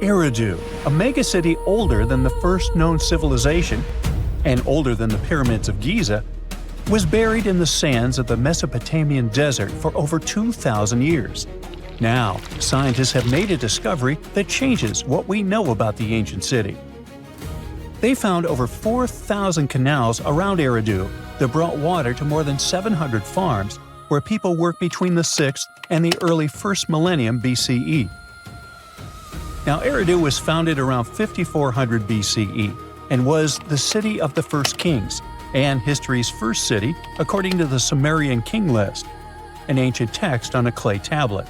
Eridu, a megacity older than the first known civilization and older than the pyramids of Giza, was buried in the sands of the Mesopotamian desert for over 2,000 years. Now, scientists have made a discovery that changes what we know about the ancient city. They found over 4,000 canals around Eridu that brought water to more than 700 farms where people worked between the 6th and the early 1st millennium BCE. Now, Eridu was founded around 5400 BCE and was the city of the first kings and history's first city according to the Sumerian king list, an ancient text on a clay tablet.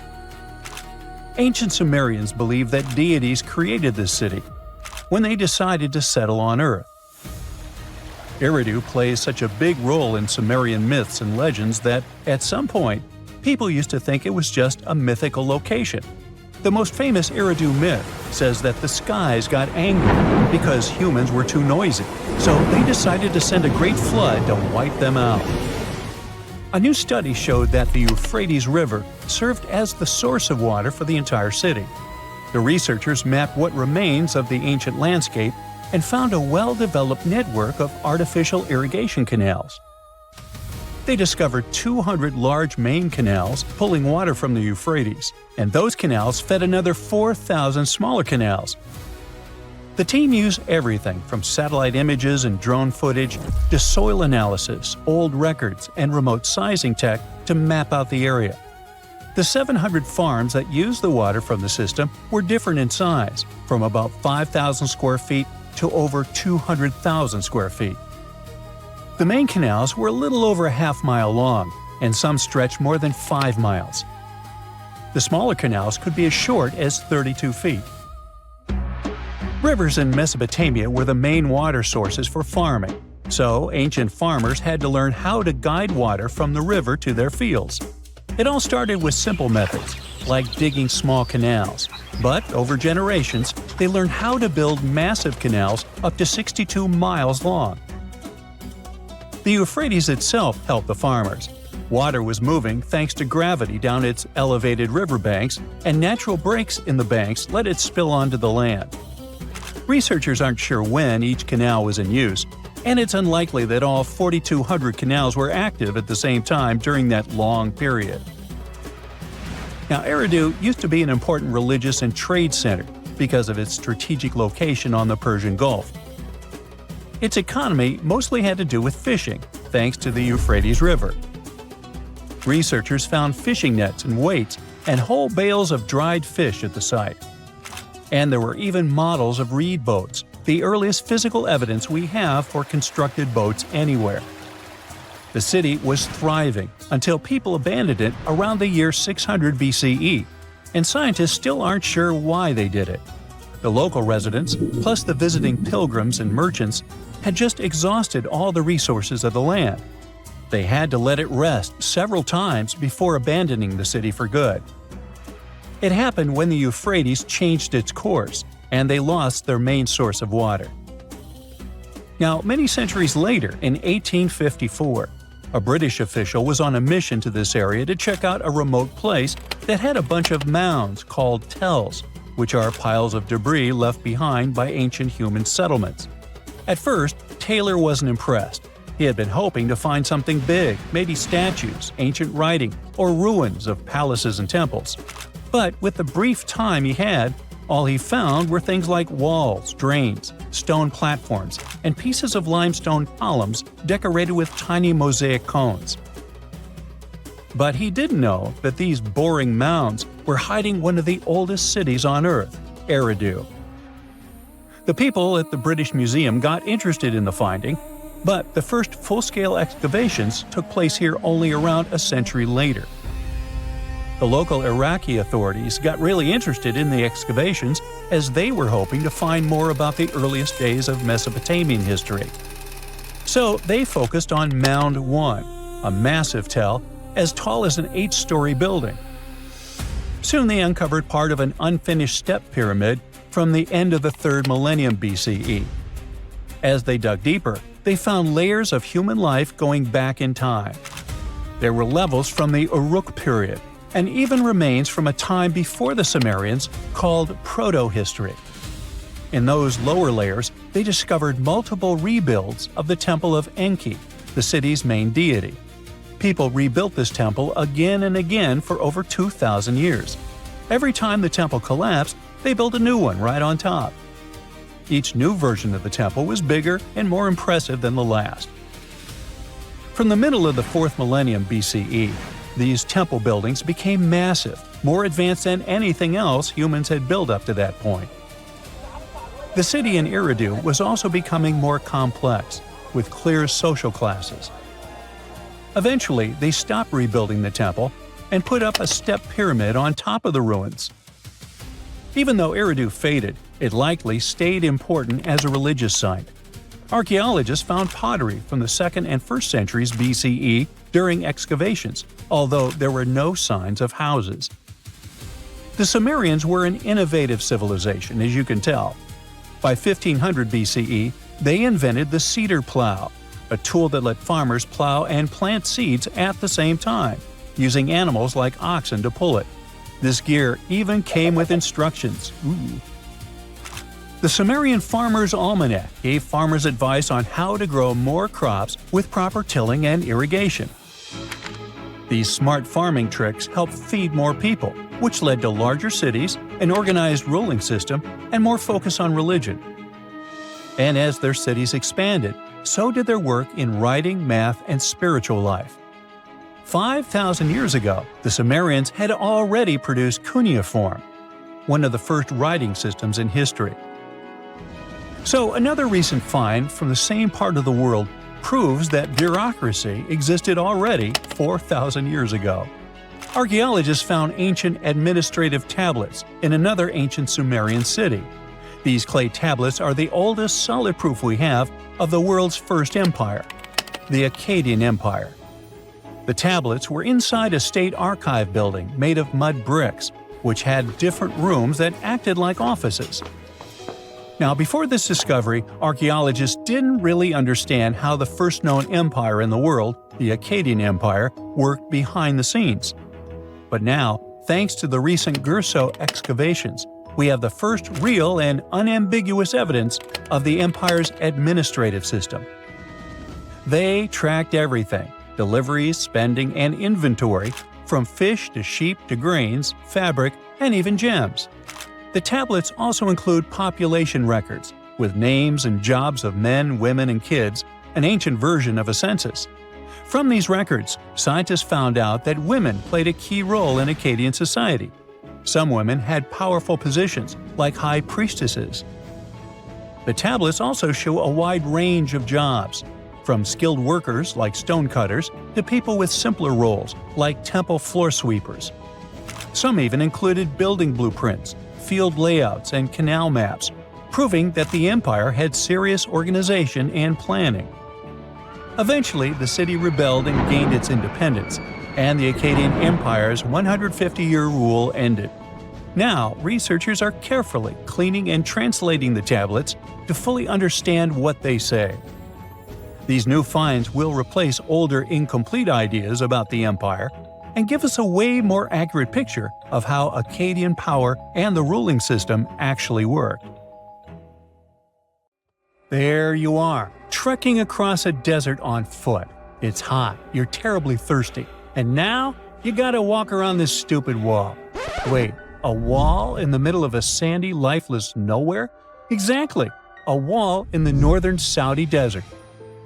Ancient Sumerians believed that deities created this city when they decided to settle on Earth. Eridu plays such a big role in Sumerian myths and legends that, at some point, people used to think it was just a mythical location. The most famous Eridu myth says that the skies got angry because humans were too noisy, so they decided to send a great flood to wipe them out. A new study showed that the Euphrates River served as the source of water for the entire city. The researchers mapped what remains of the ancient landscape and found a well-developed network of artificial irrigation canals. They discovered 200 large main canals pulling water from the Euphrates, and those canals fed another 4,000 smaller canals. The team used everything from satellite images and drone footage to soil analysis, old records, and remote sizing tech to map out the area. The 700 farms that used the water from the system were different in size, from about 5,000 square feet to over 200,000 square feet. The main canals were a little over a half-mile long, and some stretched more than 5 miles. The smaller canals could be as short as 32 feet. Rivers in Mesopotamia were the main water sources for farming, so ancient farmers had to learn how to guide water from the river to their fields. It all started with simple methods, like digging small canals, but over generations, they learned how to build massive canals up to 62 miles long. The Euphrates itself helped the farmers. Water was moving thanks to gravity down its elevated riverbanks, and natural breaks in the banks let it spill onto the land. Researchers aren't sure when each canal was in use, and it's unlikely that all 4,200 canals were active at the same time during that long period. Now, Eridu used to be an important religious and trade center because of its strategic location on the Persian Gulf. Its economy mostly had to do with fishing, thanks to the Euphrates River. Researchers found fishing nets and weights and whole bales of dried fish at the site. And there were even models of reed boats, the earliest physical evidence we have for constructed boats anywhere. The city was thriving until people abandoned it around the year 600 BCE, and scientists still aren't sure why they did it. The local residents, plus the visiting pilgrims and merchants, had just exhausted all the resources of the land. They had to let it rest several times before abandoning the city for good. It happened when the Euphrates changed its course, and they lost their main source of water. Now, many centuries later, in 1854, a British official was on a mission to this area to check out a remote place that had a bunch of mounds called tells, which are piles of debris left behind by ancient human settlements. At first, Taylor wasn't impressed. He had been hoping to find something big, maybe statues, ancient writing, or ruins of palaces and temples. But with the brief time he had, all he found were things like walls, drains, stone platforms, and pieces of limestone columns decorated with tiny mosaic cones. But he didn't know that these boring mounds were hiding one of the oldest cities on Earth, Eridu. The people at the British Museum got interested in the finding, but the first full-scale excavations took place here only around a century later. The local Iraqi authorities got really interested in the excavations as they were hoping to find more about the earliest days of Mesopotamian history. So they focused on Mound 1, a massive tell as tall as an 8-story building. Soon they uncovered part of an unfinished step pyramid from the end of the 3rd millennium BCE. As they dug deeper, they found layers of human life going back in time. There were levels from the Uruk period, and even remains from a time before the Sumerians called proto-history. In those lower layers, they discovered multiple rebuilds of the Temple of Enki, the city's main deity. People rebuilt this temple again and again for over 2,000 years. Every time the temple collapsed, they built a new one right on top. Each new version of the temple was bigger and more impressive than the last. From the middle of the 4th millennium BCE, these temple buildings became massive, more advanced than anything else humans had built up to that point. The city in Eridu was also becoming more complex, with clear social classes. Eventually, they stopped rebuilding the temple and put up a step pyramid on top of the ruins. Even though Eridu faded, it likely stayed important as a religious site. Archaeologists found pottery from the 2nd and 1st centuries BCE during excavations, although there were no signs of houses. The Sumerians were an innovative civilization, as you can tell. By 1500 BCE, they invented the cedar plow, a tool that let farmers plow and plant seeds at the same time, using animals like oxen to pull it. This gear even came with instructions. Ooh. The Sumerian Farmer's Almanac gave farmers advice on how to grow more crops with proper tilling and irrigation. These smart farming tricks helped feed more people, which led to larger cities, an organized ruling system, and more focus on religion. And as their cities expanded, so did their work in writing, math, and spiritual life. 5,000 years ago, the Sumerians had already produced cuneiform, one of the first writing systems in history. So another recent find from the same part of the world proves that bureaucracy existed already 4,000 years ago. Archaeologists found ancient administrative tablets in another ancient Sumerian city. These clay tablets are the oldest solid proof we have of the world's first empire, the Akkadian Empire. The tablets were inside a state archive building made of mud bricks, which had different rooms that acted like offices. Now, before this discovery, archaeologists didn't really understand how the first known empire in the world, the Akkadian Empire, worked behind the scenes. But now, thanks to the recent Gerso excavations, we have the first real and unambiguous evidence of the empire's administrative system. They tracked everything – deliveries, spending, and inventory, from fish to sheep to grains, fabric, and even gems. The tablets also include population records, with names and jobs of men, women, and kids, an ancient version of a census. From these records, scientists found out that women played a key role in Akkadian society. Some women had powerful positions, like high priestesses. The tablets also show a wide range of jobs, from skilled workers like stonecutters to people with simpler roles like temple floor sweepers. Some even included building blueprints, field layouts, and canal maps, proving that the empire had serious organization and planning. Eventually, the city rebelled and gained its independence, and the Akkadian Empire's 150-year rule ended. Now, researchers are carefully cleaning and translating the tablets to fully understand what they say. These new finds will replace older, incomplete ideas about the empire and give us a way more accurate picture of how Akkadian power and the ruling system actually worked. There you are, trekking across a desert on foot. It's hot, you're terribly thirsty, and now you gotta walk around this stupid wall. Wait, a wall in the middle of a sandy, lifeless nowhere? Exactly, a wall in the northern Saudi desert.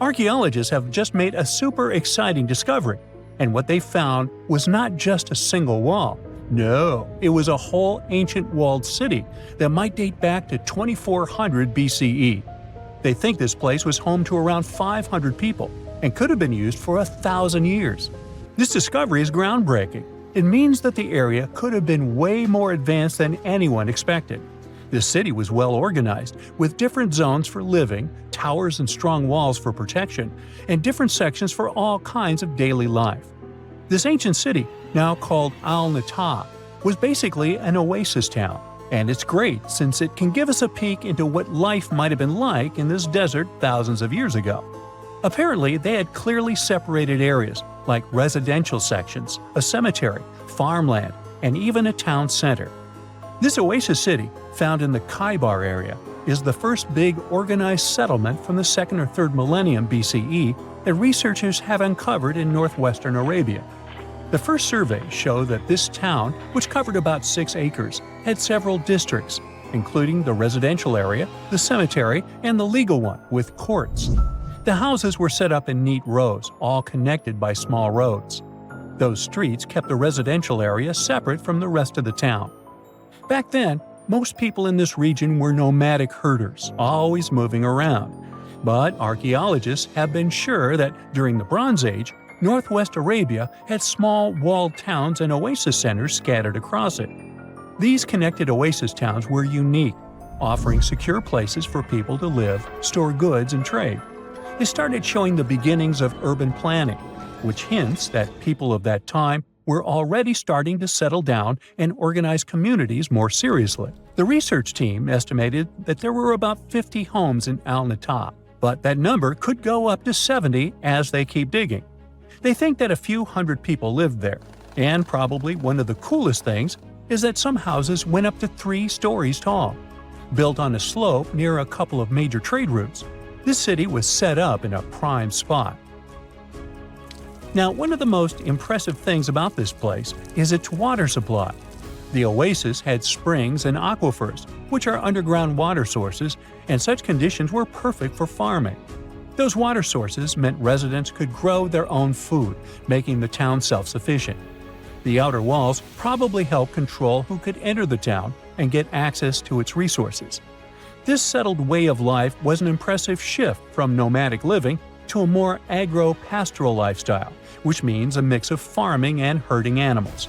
Archaeologists have just made a super exciting discovery, and what they found was not just a single wall. No, it was a whole ancient walled city that might date back to 2400 BCE. They think this place was home to around 500 people and could have been used for 1,000 years. This discovery is groundbreaking. It means that the area could have been way more advanced than anyone expected. This city was well organized, with different zones for living, towers and strong walls for protection, and different sections for all kinds of daily life. This ancient city, now called Al-Nata, was basically an oasis town, and it's great since it can give us a peek into what life might have been like in this desert thousands of years ago. Apparently, they had clearly separated areas, like residential sections, a cemetery, farmland, and even a town center. This oasis city, found in the Khaybar area, is the first big organized settlement from the 2nd or 3rd millennium BCE that researchers have uncovered in northwestern Arabia. The first surveys show that this town, which covered about 6 acres, had several districts, including the residential area, the cemetery, and the legal one, with courts. The houses were set up in neat rows, all connected by small roads. Those streets kept the residential area separate from the rest of the town. Back then, most people in this region were nomadic herders, always moving around. But archaeologists have been sure that during the Bronze Age, northwest Arabia had small walled towns and oasis centers scattered across it. These connected oasis towns were unique, offering secure places for people to live, store goods, and trade. They started showing the beginnings of urban planning, which hints that people of that time were already starting to settle down and organize communities more seriously. The research team estimated that there were about 50 homes in Al-Nata, but that number could go up to 70 as they keep digging. They think that a few hundred people lived there, and probably one of the coolest things is that some houses went up to 3 stories tall. Built on a slope near a couple of major trade routes, this city was set up in a prime spot. Now, one of the most impressive things about this place is its water supply. The oasis had springs and aquifers, which are underground water sources, and such conditions were perfect for farming. Those water sources meant residents could grow their own food, making the town self-sufficient. The outer walls probably helped control who could enter the town and get access to its resources. This settled way of life was an impressive shift from nomadic living to a more agro-pastoral lifestyle, which means a mix of farming and herding animals.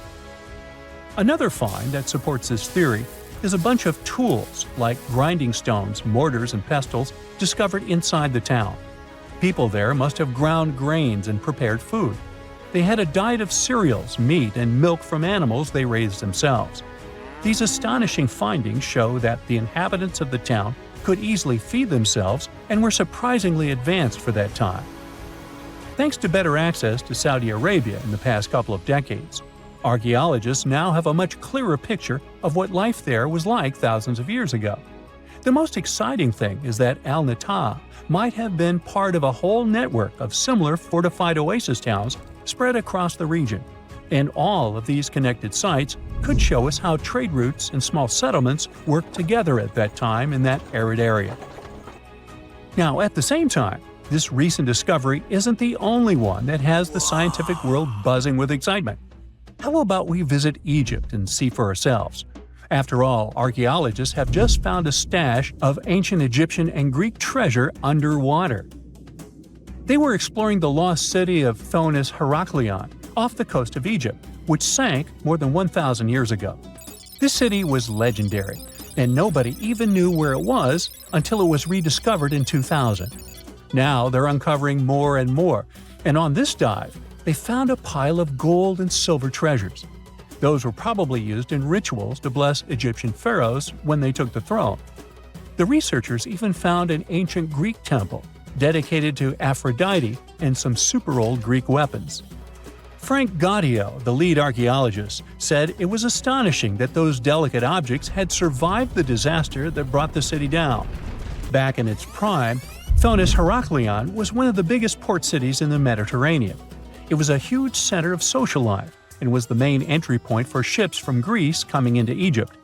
Another find that supports this theory is a bunch of tools, like grinding stones, mortars, and pestles, discovered inside the town. People there must have ground grains and prepared food. They had a diet of cereals, meat, and milk from animals they raised themselves. These astonishing findings show that the inhabitants of the town could easily feed themselves and were surprisingly advanced for that time. Thanks to better access to Saudi Arabia in the past couple of decades, archaeologists now have a much clearer picture of what life there was like thousands of years ago. The most exciting thing is that Al-Nata might have been part of a whole network of similar fortified oasis towns spread across the region, and all of these connected sites could show us how trade routes and small settlements worked together at that time in that arid area. Now, at the same time, this recent discovery isn't the only one that has the scientific world buzzing with excitement. How about we visit Egypt and see for ourselves? After all, archaeologists have just found a stash of ancient Egyptian and Greek treasure underwater. They were exploring the lost city of Thonis-Heracleion off the coast of Egypt, which sank more than 1,000 years ago. This city was legendary, and nobody even knew where it was until it was rediscovered in 2000. Now they're uncovering more and more, and on this dive, they found a pile of gold and silver treasures. Those were probably used in rituals to bless Egyptian pharaohs when they took the throne. The researchers even found an ancient Greek temple dedicated to Aphrodite and some super-old Greek weapons. Frank Gaudio, the lead archaeologist, said it was astonishing that those delicate objects had survived the disaster that brought the city down. Back in its prime, Thonis-Heracleion was one of the biggest port cities in the Mediterranean. It was a huge center of social life and was the main entry point for ships from Greece coming into Egypt.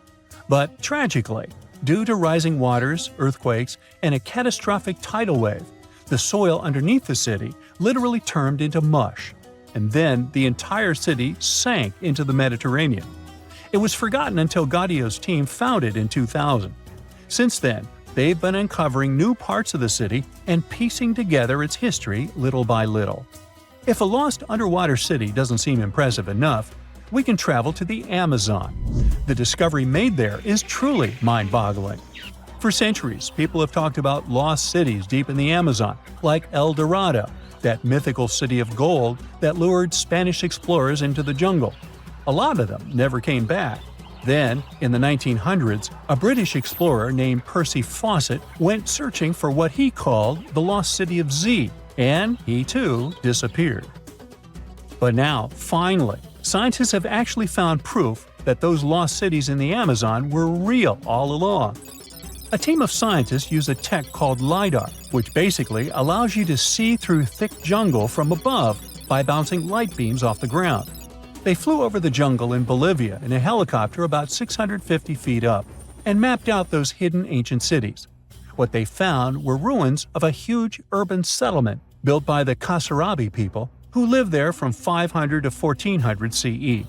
But tragically, due to rising waters, earthquakes, and a catastrophic tidal wave, the soil underneath the city literally turned into mush, and then the entire city sank into the Mediterranean. It was forgotten until Gaudio's team found it in 2000. Since then, they've been uncovering new parts of the city and piecing together its history little by little. If a lost underwater city doesn't seem impressive enough, we can travel to the Amazon. The discovery made there is truly mind-boggling. For centuries, people have talked about lost cities deep in the Amazon, like El Dorado, that mythical city of gold that lured Spanish explorers into the jungle. A lot of them never came back. Then, in the 1900s, a British explorer named Percy Fawcett went searching for what he called the lost city of Z, and he too disappeared. But now, finally, scientists have actually found proof that those lost cities in the Amazon were real all along. A team of scientists use a tech called LiDAR, which basically allows you to see through thick jungle from above by bouncing light beams off the ground. They flew over the jungle in Bolivia in a helicopter about 650 feet up and mapped out those hidden ancient cities. What they found were ruins of a huge urban settlement built by the Kasarabi people who lived there from 500 to 1400 CE.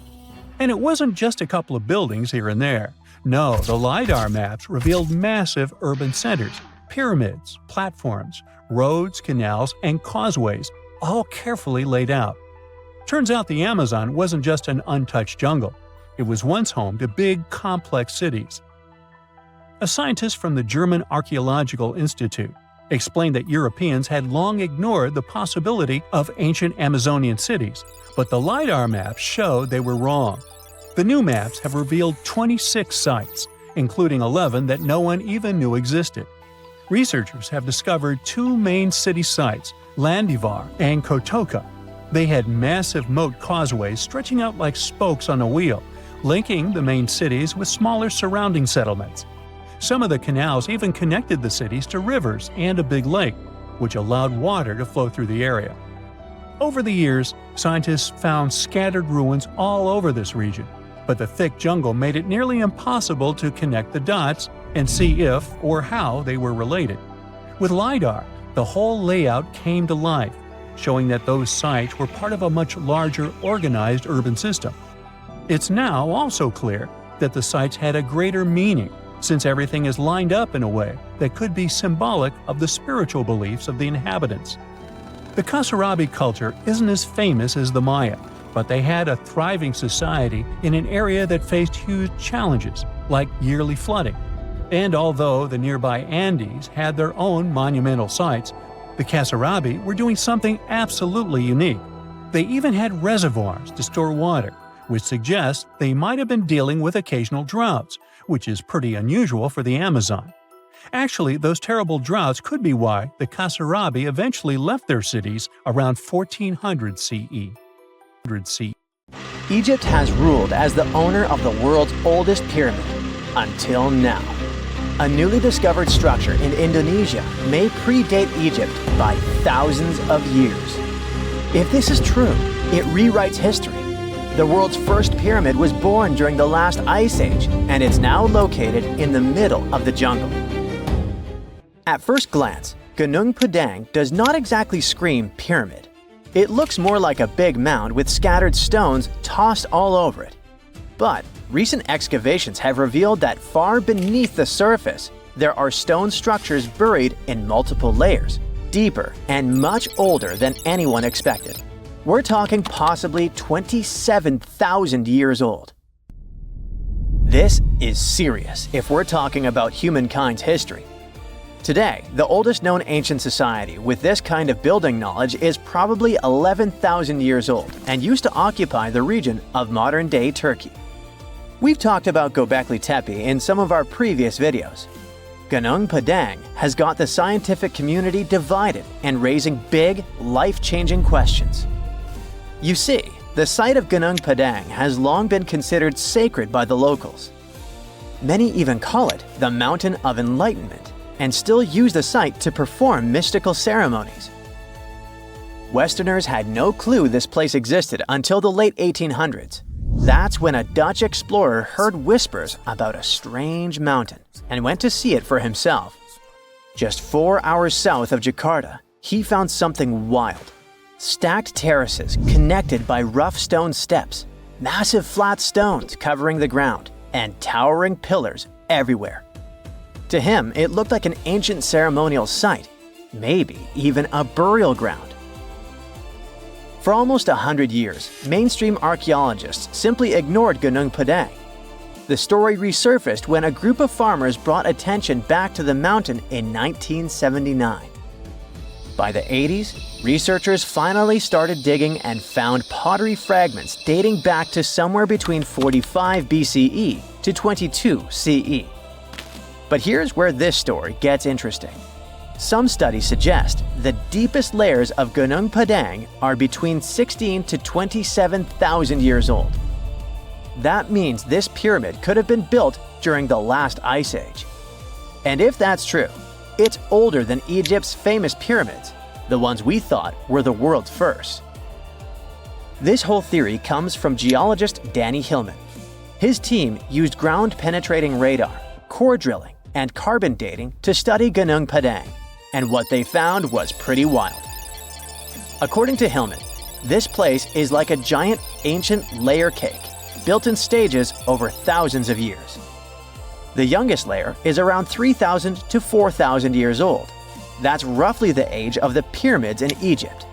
And it wasn't just a couple of buildings here and there. No, the LiDAR maps revealed massive urban centers, pyramids, platforms, roads, canals, and causeways, all carefully laid out. Turns out the Amazon wasn't just an untouched jungle. It was once home to big, complex cities. A scientist from the German Archaeological Institute explained that Europeans had long ignored the possibility of ancient Amazonian cities, but the LiDAR maps showed they were wrong. The new maps have revealed 26 sites, including 11 that no one even knew existed. Researchers have discovered two main city sites, Landivar and Kotoka. They had massive moat causeways stretching out like spokes on a wheel, linking the main cities with smaller surrounding settlements. Some of the canals even connected the cities to rivers and a big lake, which allowed water to flow through the area. Over the years, scientists found scattered ruins all over this region, but the thick jungle made it nearly impossible to connect the dots and see if or how they were related. With LiDAR, the whole layout came to life, showing that those sites were part of a much larger organized urban system. It's now also clear that the sites had a greater meaning, since everything is lined up in a way that could be symbolic of the spiritual beliefs of the inhabitants. The Kasarabi culture isn't as famous as the Maya, but they had a thriving society in an area that faced huge challenges, like yearly flooding. And although the nearby Andes had their own monumental sites, the Kasarabi were doing something absolutely unique. They even had reservoirs to store water, which suggests they might have been dealing with occasional droughts, which is pretty unusual for the Amazon. Actually, those terrible droughts could be why the Kasarabi eventually left their cities around 1400 CE. Egypt has ruled as the owner of the world's oldest pyramid, until now. A newly discovered structure in Indonesia may predate Egypt by thousands of years. If this is true, it rewrites history. The world's first pyramid was born during the last ice age, and it's now located in the middle of the jungle. At first glance, Gunung Padang does not exactly scream pyramid. It looks more like a big mound with scattered stones tossed all over it. But recent excavations have revealed that far beneath the surface, there are stone structures buried in multiple layers, deeper and much older than anyone expected. We're talking possibly 27,000 years old. This is serious if we're talking about humankind's history. Today, the oldest known ancient society with this kind of building knowledge is probably 11,000 years old and used to occupy the region of modern-day Turkey. We've talked about Göbekli Tepe in some of our previous videos. Gunung Padang has got the scientific community divided and raising big, life-changing questions. You see, the site of Gunung Padang has long been considered sacred by the locals. Many even call it the Mountain of Enlightenment, and still use the site to perform mystical ceremonies. Westerners had no clue this place existed until the late 1800s. That's when a Dutch explorer heard whispers about a strange mountain and went to see it for himself. Just 4 hours south of Jakarta, he found something wild. Stacked terraces connected by rough stone steps, massive flat stones covering the ground, and towering pillars everywhere. To him, it looked like an ancient ceremonial site, maybe even a burial ground. For almost 100 years, mainstream archaeologists simply ignored Gunung Padang. The story resurfaced when a group of farmers brought attention back to the mountain in 1979. By the 80s, researchers finally started digging and found pottery fragments dating back to somewhere between 45 BCE to 22 CE. But here's where this story gets interesting. Some studies suggest the deepest layers of Gunung Padang are between 16 to 27,000 years old. That means this pyramid could have been built during the last ice age. And if that's true, it's older than Egypt's famous pyramids, the ones we thought were the world's first. This whole theory comes from geologist Danny Hillman. His team used ground-penetrating radar, core drilling, and carbon dating to study Gunung Padang, and what they found was pretty wild. According to Hillman, this place is like a giant ancient layer cake, built in stages over thousands of years. The youngest layer is around 3,000 to 4,000 years old. That's roughly the age of the pyramids in Egypt.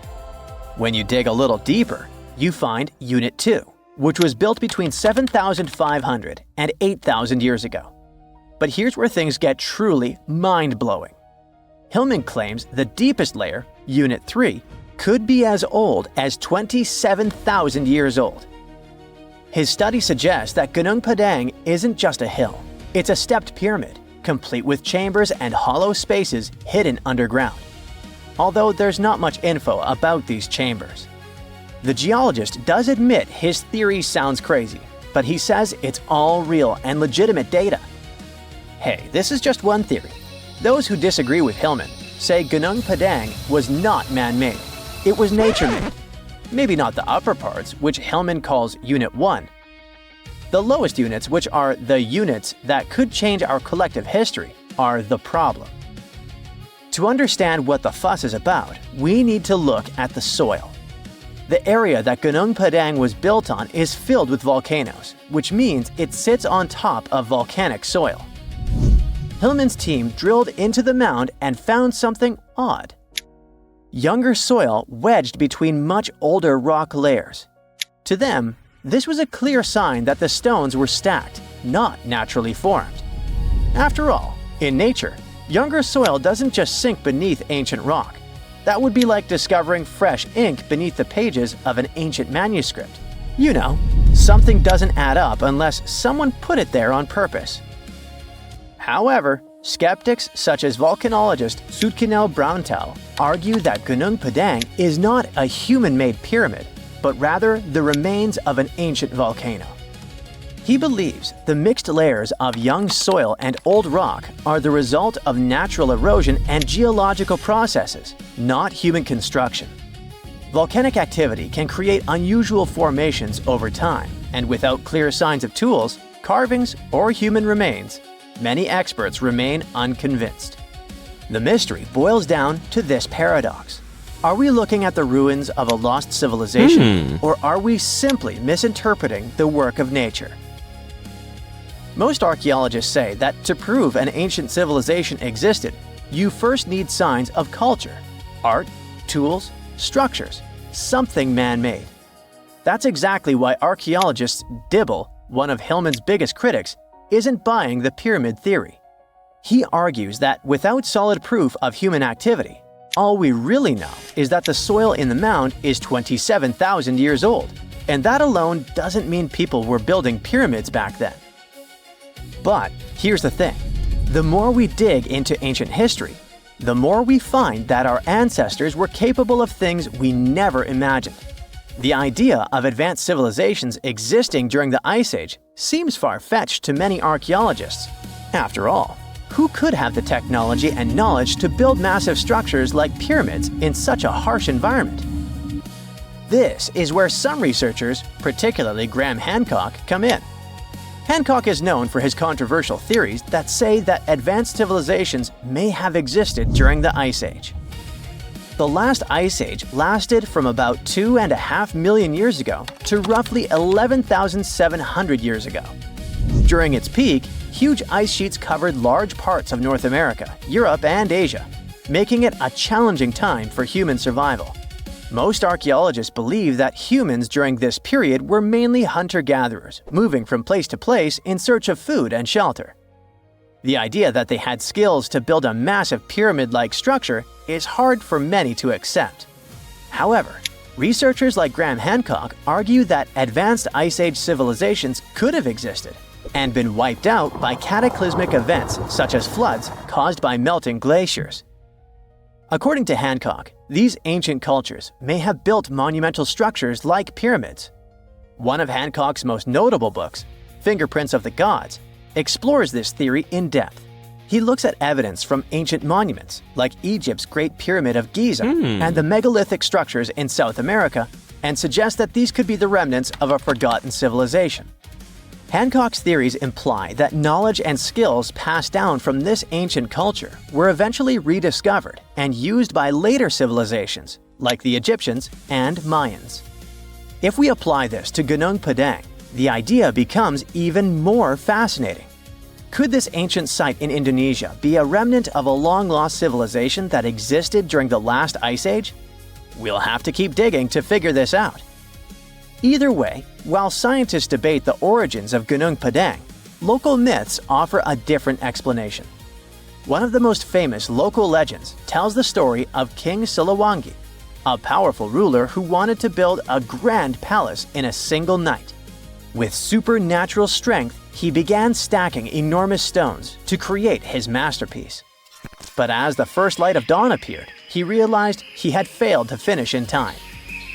When you dig a little deeper, you find Unit 2, which was built between 7,500 and 8,000 years ago. But here's where things get truly mind-blowing. Hillman claims the deepest layer, Unit 3, could be as old as 27,000 years old. His study suggests that Gunung Padang isn't just a hill. It's a stepped pyramid, complete with chambers and hollow spaces hidden underground. Although there's not much info about these chambers. The geologist does admit his theory sounds crazy, but he says it's all real and legitimate data. Hey, this is just one theory. Those who disagree with Hillman say Gunung Padang was not man-made. It was nature-made. Maybe not the upper parts, which Hillman calls Unit 1. The lowest units, which are the units that could change our collective history, are the problem. To understand what the fuss is about, we need to look at the soil. The area that Gunung Padang was built on is filled with volcanoes, which means it sits on top of volcanic soil. Hillman's team drilled into the mound and found something odd. Younger soil wedged between much older rock layers. To them, this was a clear sign that the stones were stacked, not naturally formed. After all, in nature, younger soil doesn't just sink beneath ancient rock. That would be like discovering fresh ink beneath the pages of an ancient manuscript. You know, something doesn't add up unless someone put it there on purpose. However, skeptics such as volcanologist Soetkinel Braunthal argue that Gunung Padang is not a human-made pyramid, but rather the remains of an ancient volcano. He believes the mixed layers of young soil and old rock are the result of natural erosion and geological processes, not human construction. Volcanic activity can create unusual formations over time, and without clear signs of tools, carvings, or human remains, many experts remain unconvinced. The mystery boils down to this paradox. Are we looking at the ruins of a lost civilization, or are we simply misinterpreting the work of nature? Most archaeologists say that to prove an ancient civilization existed, you first need signs of culture, art, tools, structures, something man-made. That's exactly why archaeologist Dibble, one of Hillman's biggest critics, isn't buying the pyramid theory. He argues that without solid proof of human activity, all we really know is that the soil in the mound is 27,000 years old, and that alone doesn't mean people were building pyramids back then. But here's the thing. The more we dig into ancient history, the more we find that our ancestors were capable of things we never imagined. The idea of advanced civilizations existing during the Ice Age seems far-fetched to many archaeologists. After all, who could have the technology and knowledge to build massive structures like pyramids in such a harsh environment? This is where some researchers, particularly Graham Hancock, come in. Hancock is known for his controversial theories that say that advanced civilizations may have existed during the Ice Age. The last Ice Age lasted from about 2.5 million years ago to roughly 11,700 years ago. During its peak, huge ice sheets covered large parts of North America, Europe, and Asia, making it a challenging time for human survival. Most archaeologists believe that humans during this period were mainly hunter-gatherers, moving from place to place in search of food and shelter. The idea that they had skills to build a massive pyramid-like structure is hard for many to accept. However, researchers like Graham Hancock argue that advanced Ice Age civilizations could have existed and been wiped out by cataclysmic events such as floods caused by melting glaciers. According to Hancock, these ancient cultures may have built monumental structures like pyramids. One of Hancock's most notable books, Fingerprints of the Gods, explores this theory in depth. He looks at evidence from ancient monuments like Egypt's Great Pyramid of Giza and the megalithic structures in South America and suggests that these could be the remnants of a forgotten civilization. Hancock's theories imply that knowledge and skills passed down from this ancient culture were eventually rediscovered and used by later civilizations like the Egyptians and Mayans. If we apply this to Gunung Padang, the idea becomes even more fascinating. Could this ancient site in Indonesia be a remnant of a long-lost civilization that existed during the last ice age? We'll have to keep digging to figure this out. Either way, while scientists debate the origins of Gunung Padang, local myths offer a different explanation. One of the most famous local legends tells the story of King Siliwangi, a powerful ruler who wanted to build a grand palace in a single night. With supernatural strength, he began stacking enormous stones to create his masterpiece. But as the first light of dawn appeared, he realized he had failed to finish in time.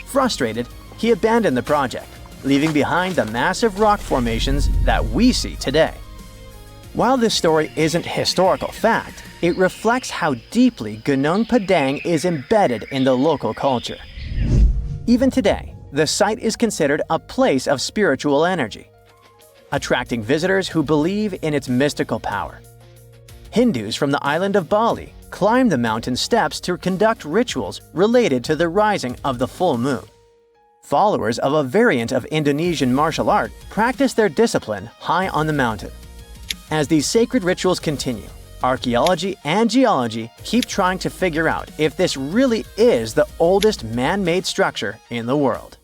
Frustrated, he abandoned the project, leaving behind the massive rock formations that we see today. While this story isn't historical fact, it reflects how deeply Gunung Padang is embedded in the local culture. Even today, the site is considered a place of spiritual energy, attracting visitors who believe in its mystical power. Hindus from the island of Bali climb the mountain steps to conduct rituals related to the rising of the full moon. Followers of a variant of Indonesian martial art practice their discipline high on the mountain. As these sacred rituals continue, archaeology and geology keep trying to figure out if this really is the oldest man-made structure in the world.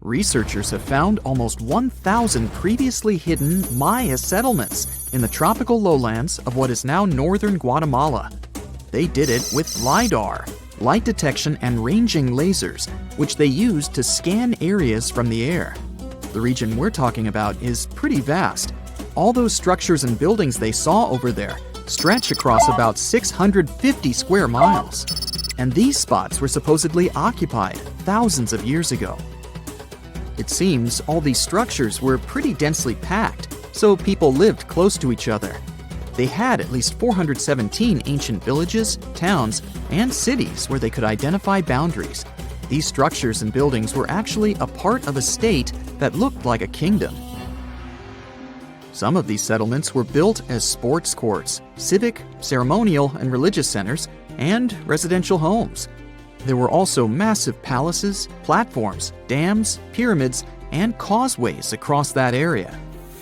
Researchers have found almost 1,000 previously hidden Maya settlements in the tropical lowlands of what is now northern Guatemala. They did it with LiDAR, light detection and ranging lasers, which they used to scan areas from the air. The region we're talking about is pretty vast. All those structures and buildings they saw over there stretch across about 650 square miles. And these spots were supposedly occupied thousands of years ago. It seems all these structures were pretty densely packed, so people lived close to each other. They had at least 417 ancient villages, towns, and cities where they could identify boundaries. These structures and buildings were actually a part of a state that looked like a kingdom. Some of these settlements were built as sports courts, civic, ceremonial, and religious centers, and residential homes. There were also massive palaces, platforms, dams, pyramids, and causeways across that area.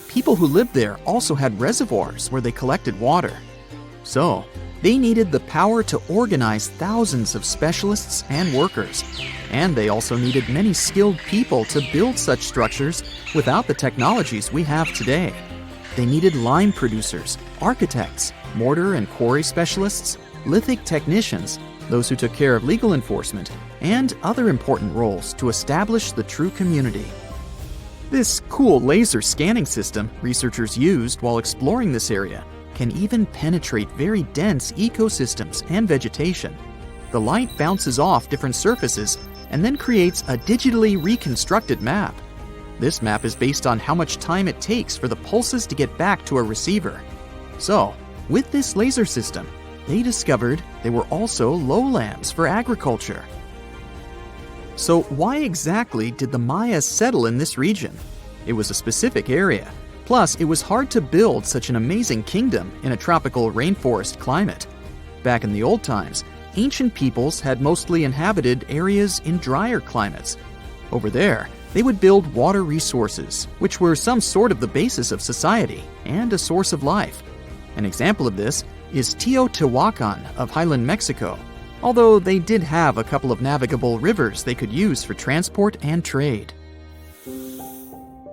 People who lived there also had reservoirs where they collected water. So, they needed the power to organize thousands of specialists and workers. And they also needed many skilled people to build such structures without the technologies we have today. They needed lime producers, architects, mortar and quarry specialists, lithic technicians, those who took care of legal enforcement, and other important roles to establish the true community. This cool laser scanning system researchers used while exploring this area can even penetrate very dense ecosystems and vegetation. The light bounces off different surfaces and then creates a digitally reconstructed map. This map is based on how much time it takes for the pulses to get back to a receiver. So, with this laser system, they discovered they were also lowlands for agriculture. So why exactly did the Maya settle in this region? It was a specific area. Plus, it was hard to build such an amazing kingdom in a tropical rainforest climate. Back in the old times, ancient peoples had mostly inhabited areas in drier climates. Over there, they would build water resources, which were some sort of the basis of society and a source of life. An example of this is Teotihuacan of Highland Mexico, although they did have a couple of navigable rivers they could use for transport and trade.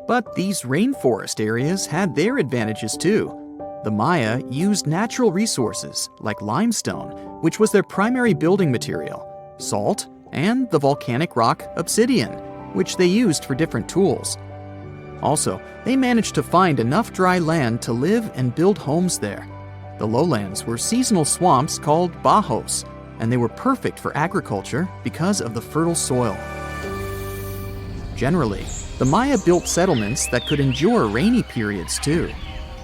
But these rainforest areas had their advantages too. The Maya used natural resources like limestone, which was their primary building material, salt, and the volcanic rock obsidian, which they used for different tools. Also, they managed to find enough dry land to live and build homes there. The lowlands were seasonal swamps called bajos, and they were perfect for agriculture because of the fertile soil. Generally, the Maya built settlements that could endure rainy periods too.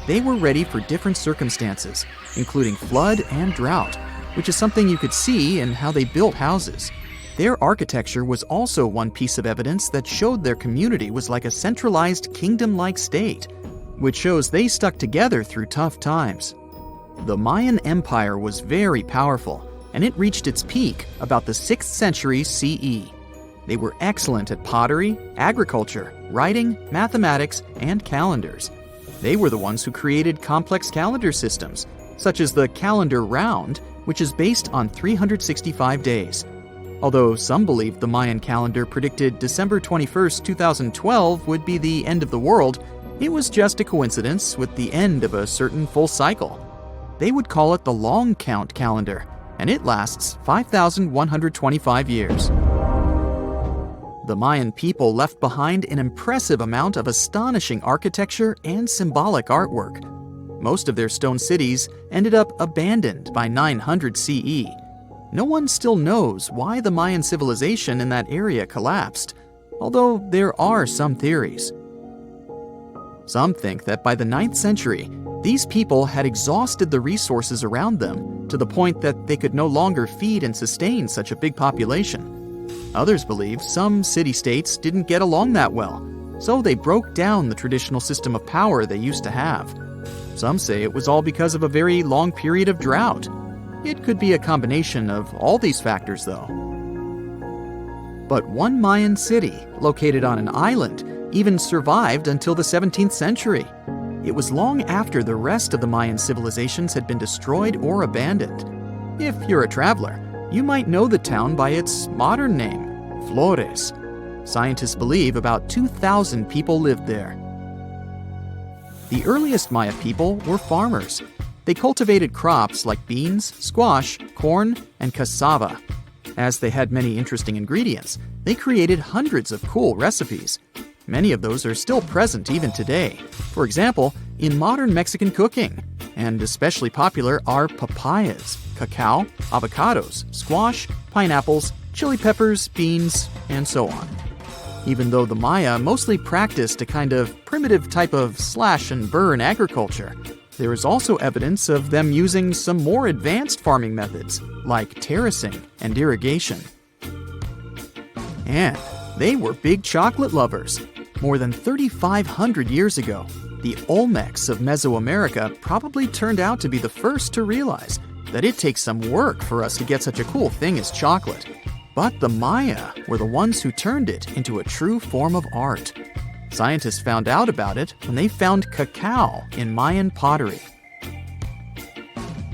They were ready for different circumstances, including flood and drought, which is something you could see in how they built houses. Their architecture was also one piece of evidence that showed their community was like a centralized kingdom-like state, which shows they stuck together through tough times. The Mayan Empire was very powerful, and it reached its peak about the 6th century CE. They were excellent at pottery, agriculture, writing, mathematics, and calendars. They were the ones who created complex calendar systems, such as the calendar round, which is based on 365 days. Although some believed the Mayan calendar predicted December 21st, 2012 would be the end of the world, it was just a coincidence with the end of a certain full cycle. They would call it the long count calendar, and it lasts 5,125 years. The Mayan people left behind an impressive amount of astonishing architecture and symbolic artwork. Most of their stone cities ended up abandoned by 900 CE. No one still knows why the Mayan civilization in that area collapsed, although there are some theories. Some think that by the 9th century, these people had exhausted the resources around them to the point that they could no longer feed and sustain such a big population. Others believe some city-states didn't get along that well, so they broke down the traditional system of power they used to have. Some say it was all because of a very long period of drought. It could be a combination of all these factors, though. But one Mayan city, located on an island, even survived until the 17th century. It was long after the rest of the Mayan civilizations had been destroyed or abandoned. If you're a traveler, you might know the town by its modern name, Flores. Scientists believe about 2,000 people lived there. The earliest Maya people were farmers. They cultivated crops like beans, squash, corn, and cassava. As they had many interesting ingredients, they created hundreds of cool recipes. Many of those are still present even today. For example, in modern Mexican cooking. And especially popular are papayas, cacao, avocados, squash, pineapples, chili peppers, beans, and so on. Even though the Maya mostly practiced a kind of primitive type of slash-and-burn agriculture, there is also evidence of them using some more advanced farming methods, like terracing and irrigation. And they were big chocolate lovers. More than 3,500 years ago, the Olmecs of Mesoamerica probably turned out to be the first to realize that it takes some work for us to get such a cool thing as chocolate. But the Maya were the ones who turned it into a true form of art. Scientists found out about it when they found cacao in Mayan pottery.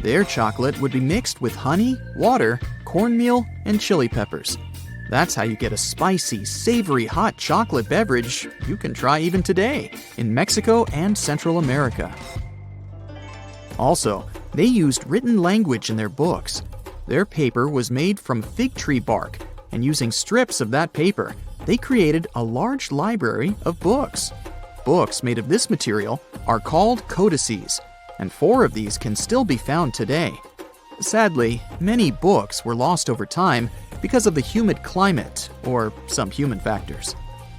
Their chocolate would be mixed with honey, water, cornmeal, and chili peppers. That's how you get a spicy, savory hot chocolate beverage you can try even today in Mexico and Central America. Also, they used written language in their books. Their paper was made from fig tree bark, and using strips of that paper, they created a large library of books. Books made of this material are called codices, and 4 of these can still be found today. Sadly, many books were lost over time because of the humid climate or some human factors.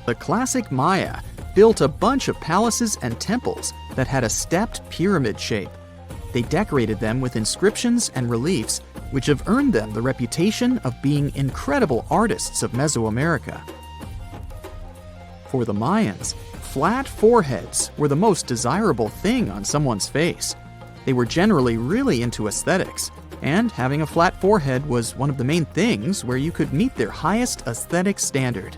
The classic Maya built a bunch of palaces and temples that had a stepped pyramid shape. They decorated them with inscriptions and reliefs, which have earned them the reputation of being incredible artists of Mesoamerica. For the Mayans, flat foreheads were the most desirable thing on someone's face. They were generally really into aesthetics, and having a flat forehead was one of the main things where you could meet their highest aesthetic standard.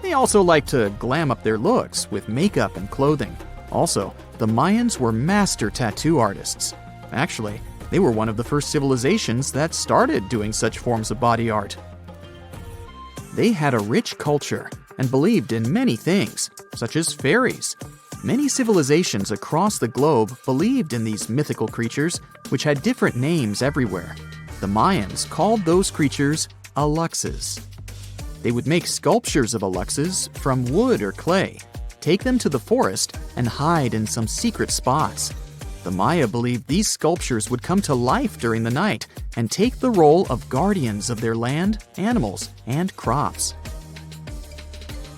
They also liked to glam up their looks with makeup and clothing. Also, the Mayans were master tattoo artists. Actually, they were one of the first civilizations that started doing such forms of body art. They had a rich culture and believed in many things, such as fairies. Many civilizations across the globe believed in these mythical creatures, which had different names everywhere. The Mayans called those creatures aluxes. They would make sculptures of aluxes from wood or clay, take them to the forest, and hide in some secret spots. The Maya believed these sculptures would come to life during the night and take the role of guardians of their land, animals, and crops.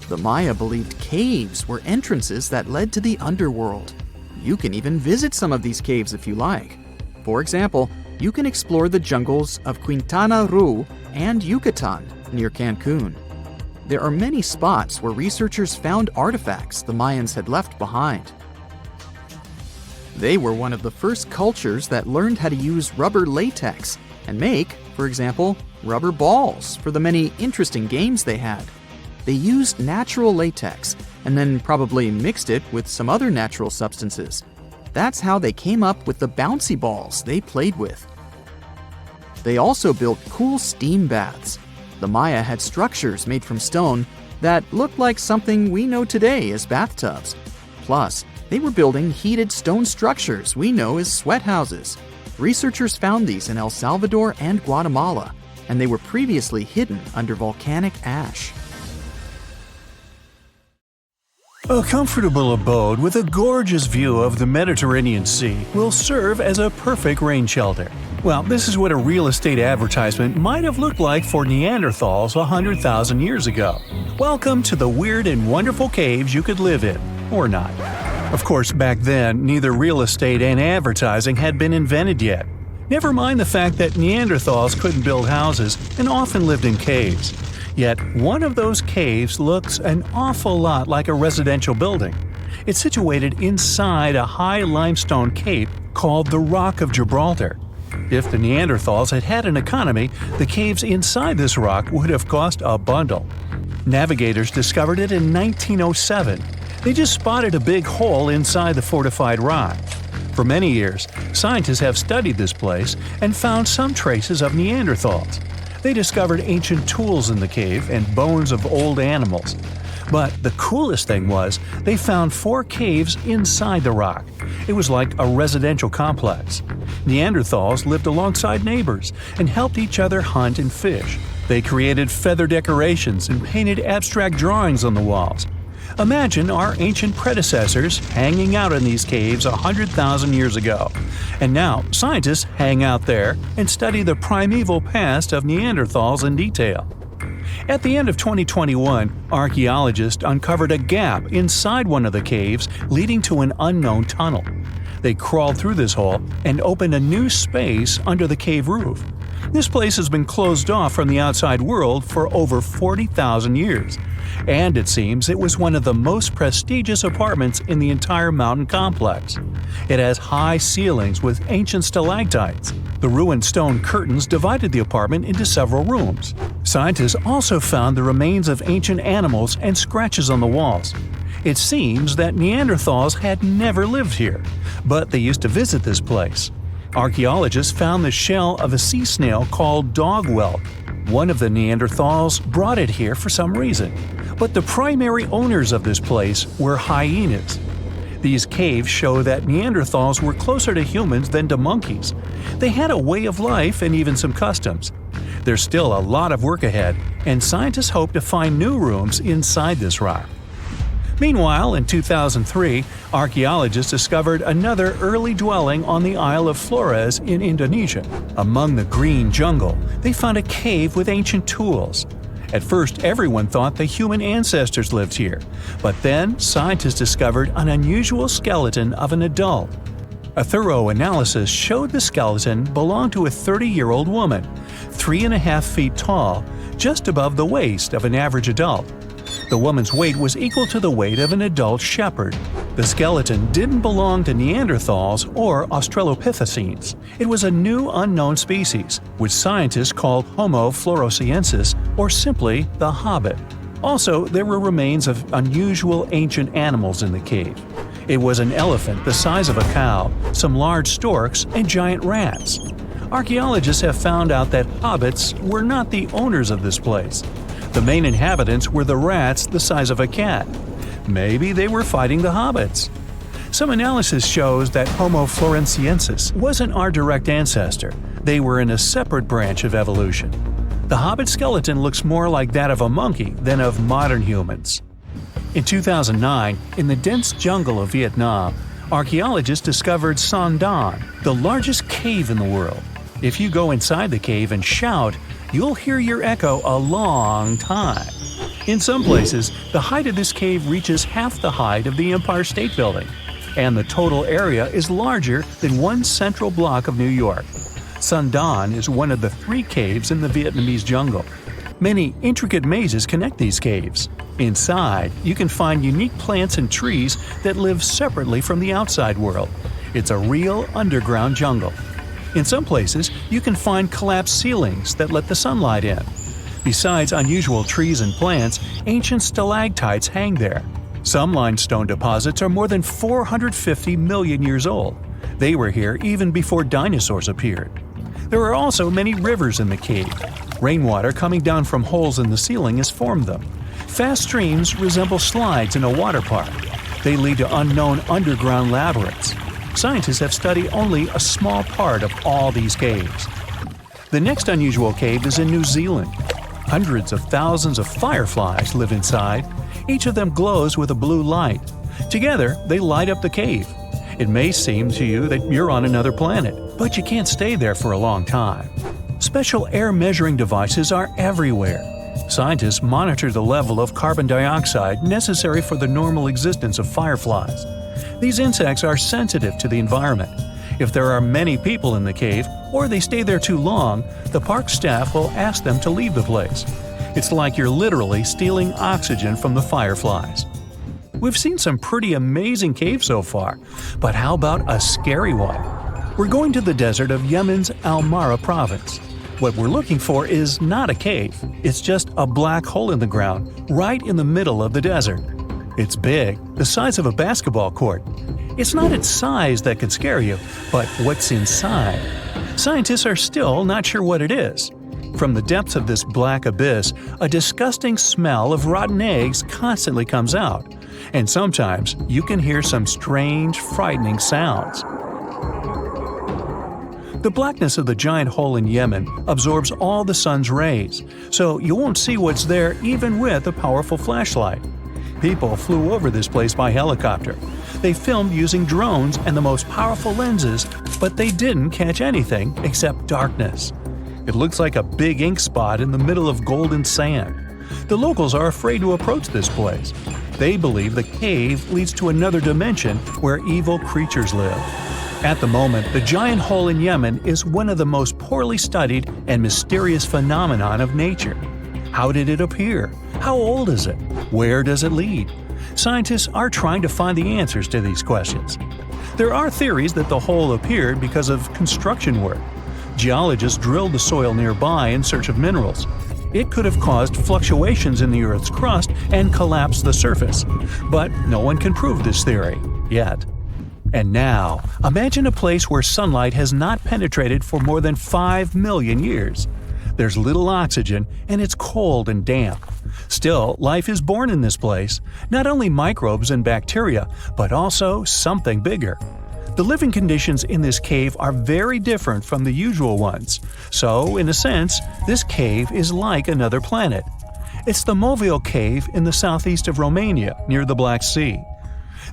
The Maya believed caves were entrances that led to the underworld. You can even visit some of these caves if you like. For example, you can explore the jungles of Quintana Roo and Yucatan near Cancun. There are many spots where researchers found artifacts the Mayans had left behind. They were one of the first cultures that learned how to use rubber latex and make, for example, rubber balls for the many interesting games they had. They used natural latex and then probably mixed it with some other natural substances. That's how they came up with the bouncy balls they played with. They also built cool steam baths. The Maya had structures made from stone that looked like something we know today as bathtubs. Plus, they were building heated stone structures we know as sweat houses. Researchers found these in El Salvador and Guatemala, and they were previously hidden under volcanic ash. A comfortable abode with a gorgeous view of the Mediterranean Sea will serve as a perfect rain shelter. Well, this is what a real estate advertisement might have looked like for Neanderthals 100,000 years ago. Welcome to the weird and wonderful caves you could live in, or not. Of course, back then, neither real estate and advertising had been invented yet. Never mind the fact that Neanderthals couldn't build houses and often lived in caves. Yet, one of those caves looks an awful lot like a residential building. It's situated inside a high limestone cape called the Rock of Gibraltar. If the Neanderthals had had an economy, the caves inside this rock would have cost a bundle. Navigators discovered it in 1907. They just spotted a big hole inside the fortified rock. For many years, scientists have studied this place and found some traces of Neanderthals. They discovered ancient tools in the cave and bones of old animals. But the coolest thing was, they found 4 caves inside the rock. It was like a residential complex. Neanderthals lived alongside neighbors and helped each other hunt and fish. They created feather decorations and painted abstract drawings on the walls. Imagine our ancient predecessors hanging out in these caves 100,000 years ago. And now, scientists hang out there and study the primeval past of Neanderthals in detail. At the end of 2021, archaeologists uncovered a gap inside one of the caves leading to an unknown tunnel. They crawled through this hole and opened a new space under the cave roof. This place has been closed off from the outside world for over 40,000 years. And it seems it was one of the most prestigious apartments in the entire mountain complex. It has high ceilings with ancient stalactites. The ruined stone curtains divided the apartment into several rooms. Scientists also found the remains of ancient animals and scratches on the walls. It seems that Neanderthals had never lived here, but they used to visit this place. Archaeologists found the shell of a sea snail called dog whelk. One of the Neanderthals brought it here for some reason, but the primary owners of this place were hyenas. These caves show that Neanderthals were closer to humans than to monkeys. They had a way of life and even some customs. There's still a lot of work ahead, and scientists hope to find new rooms inside this rock. Meanwhile, in 2003, archaeologists discovered another early dwelling on the Isle of Flores in Indonesia. Among the green jungle, they found a cave with ancient tools. At first, everyone thought the human ancestors lived here, but then scientists discovered an unusual skeleton of an adult. A thorough analysis showed the skeleton belonged to a 30-year-old woman, 3.5 feet tall, just above the waist of an average adult. The woman's weight was equal to the weight of an adult shepherd. The skeleton didn't belong to Neanderthals or Australopithecines. It was a new unknown species, which scientists called Homo floresiensis, or simply the Hobbit. Also, there were remains of unusual ancient animals in the cave. It was an elephant the size of a cow, some large storks, and giant rats. Archaeologists have found out that hobbits were not the owners of this place. The main inhabitants were the rats the size of a cat. Maybe they were fighting the hobbits. Some analysis shows that Homo floresiensis wasn't our direct ancestor. They were in a separate branch of evolution. The hobbit skeleton looks more like that of a monkey than of modern humans. In 2009, in the dense jungle of Vietnam, Archaeologists discovered Sandan, the largest cave in the world. If you go inside the cave and shout, you'll hear your echo a long time. In some places, the height of this cave reaches half the height of the Empire State Building, and the total area is larger than one central block of New York. Sandan is one of the 3 caves in the Vietnamese jungle. Many intricate mazes connect these caves. Inside, you can find unique plants and trees that live separately from the outside world. It's a real underground jungle. In some places, you can find collapsed ceilings that let the sunlight in. Besides unusual trees and plants, ancient stalactites hang there. Some limestone deposits are more than 450 million years old. They were here even before dinosaurs appeared. There are also many rivers in the cave. Rainwater coming down from holes in the ceiling has formed them. Fast streams resemble slides in a water park. They lead to unknown underground labyrinths. Scientists have studied only a small part of all these caves. The next unusual cave is in New Zealand. Hundreds of thousands of fireflies live inside. Each of them glows with a blue light. Together, they light up the cave. It may seem to you that you're on another planet, but you can't stay there for a long time. Special air measuring devices are everywhere. Scientists monitor the level of carbon dioxide necessary for the normal existence of fireflies. These insects are sensitive to the environment. If there are many people in the cave, or they stay there too long, the park staff will ask them to leave the place. It's like you're literally stealing oxygen from the fireflies. We've seen some pretty amazing caves so far, but how about a scary one? We're going to the desert of Yemen's Al-Mara province. What we're looking for is not a cave, it's just a black hole in the ground, right in the middle of the desert. It's big, the size of a basketball court. It's not its size that could scare you, but what's inside. Scientists are still not sure what it is. From the depths of this black abyss, a disgusting smell of rotten eggs constantly comes out, and sometimes you can hear some strange, frightening sounds. The blackness of the giant hole in Yemen absorbs all the sun's rays, so you won't see what's there even with a powerful flashlight. People flew over this place by helicopter. They filmed using drones and the most powerful lenses, but they didn't catch anything except darkness. It looks like a big ink spot in the middle of golden sand. The locals are afraid to approach this place. They believe the cave leads to another dimension where evil creatures live. At the moment, the giant hole in Yemen is one of the most poorly studied and mysterious phenomenon of nature. How did it appear? How old is it? Where does it lead? Scientists are trying to find the answers to these questions. There are theories that the hole appeared because of construction work. Geologists drilled the soil nearby in search of minerals. It could have caused fluctuations in the Earth's crust and collapsed the surface. But no one can prove this theory, yet. And now, imagine a place where sunlight has not penetrated for more than 5 million years. There's little oxygen, and it's cold and damp. Still, life is born in this place, not only microbes and bacteria, but also something bigger. The living conditions in this cave are very different from the usual ones, so, in a sense, this cave is like another planet. It's the Movil Cave in the southeast of Romania, near the Black Sea.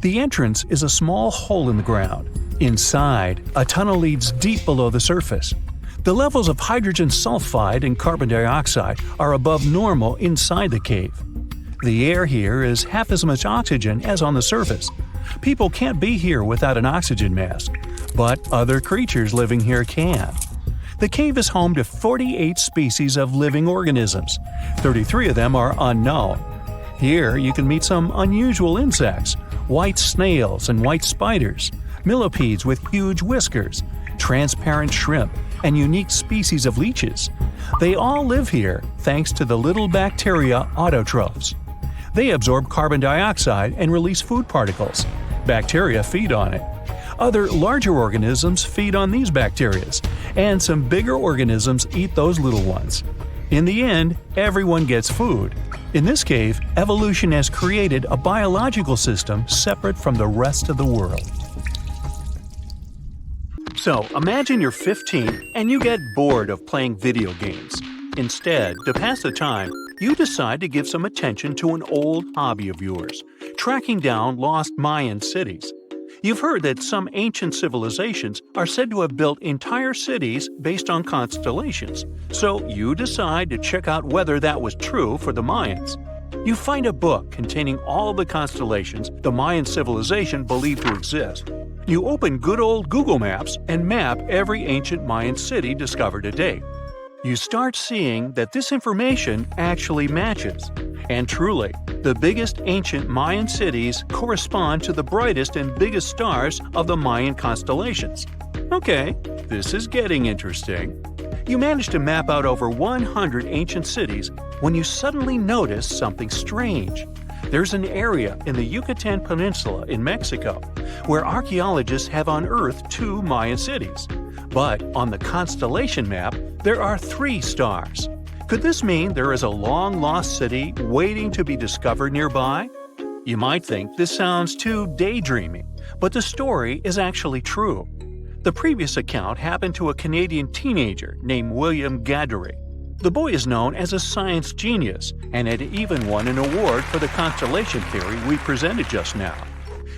The entrance is a small hole in the ground. Inside, a tunnel leads deep below the surface. The levels of hydrogen sulfide and carbon dioxide are above normal inside the cave. The air here is half as much oxygen as on the surface. People can't be here without an oxygen mask, but other creatures living here can. The cave is home to 48 species of living organisms. 33 of them are unknown. Here you can meet some unusual insects, white snails and white spiders, millipedes with huge whiskers, transparent shrimp, and unique species of leeches. They all live here thanks to the little bacteria autotrophs. They absorb carbon dioxide and release food particles. Bacteria feed on it. Other larger organisms feed on these bacteria, and some bigger organisms eat those little ones. In the end, everyone gets food. In this cave, evolution has created a biological system separate from the rest of the world. So, imagine you're 15 and you get bored of playing video games. Instead, to pass the time, you decide to give some attention to an old hobby of yours, tracking down lost Mayan cities. You've heard that some ancient civilizations are said to have built entire cities based on constellations, so you decide to check out whether that was true for the Mayans. You find a book containing all the constellations the Mayan civilization believed to exist. You open good old Google Maps and map every ancient Mayan city discovered to date. You start seeing that this information actually matches. And truly, the biggest ancient Mayan cities correspond to the brightest and biggest stars of the Mayan constellations. Okay, this is getting interesting. You manage to map out over 100 ancient cities when you suddenly notice something strange. There's an area in the Yucatan Peninsula in Mexico where archaeologists have unearthed 2 Mayan cities. But on the constellation map, there are 3 stars. Could this mean there is a long-lost city waiting to be discovered nearby? You might think this sounds too daydreaming, but the story is actually true. The previous account happened to a Canadian teenager named William Gaddery. The boy is known as a science genius and had even won an award for the constellation theory we presented just now.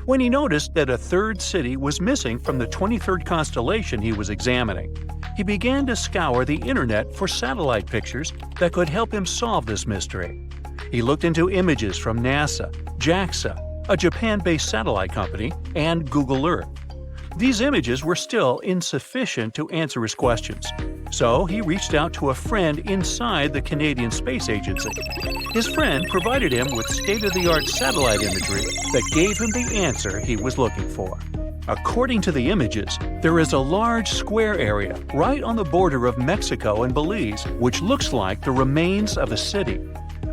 When he noticed that a 3rd city was missing from the 23rd constellation he was examining, he began to scour the internet for satellite pictures that could help him solve this mystery. He looked into images from NASA, JAXA, a Japan-based satellite company, and Google Earth. These images were still insufficient to answer his questions, so he reached out to a friend inside the Canadian Space Agency. His friend provided him with state-of-the-art satellite imagery that gave him the answer he was looking for. According to the images, there is a large square area right on the border of Mexico and Belize, which looks like the remains of a city.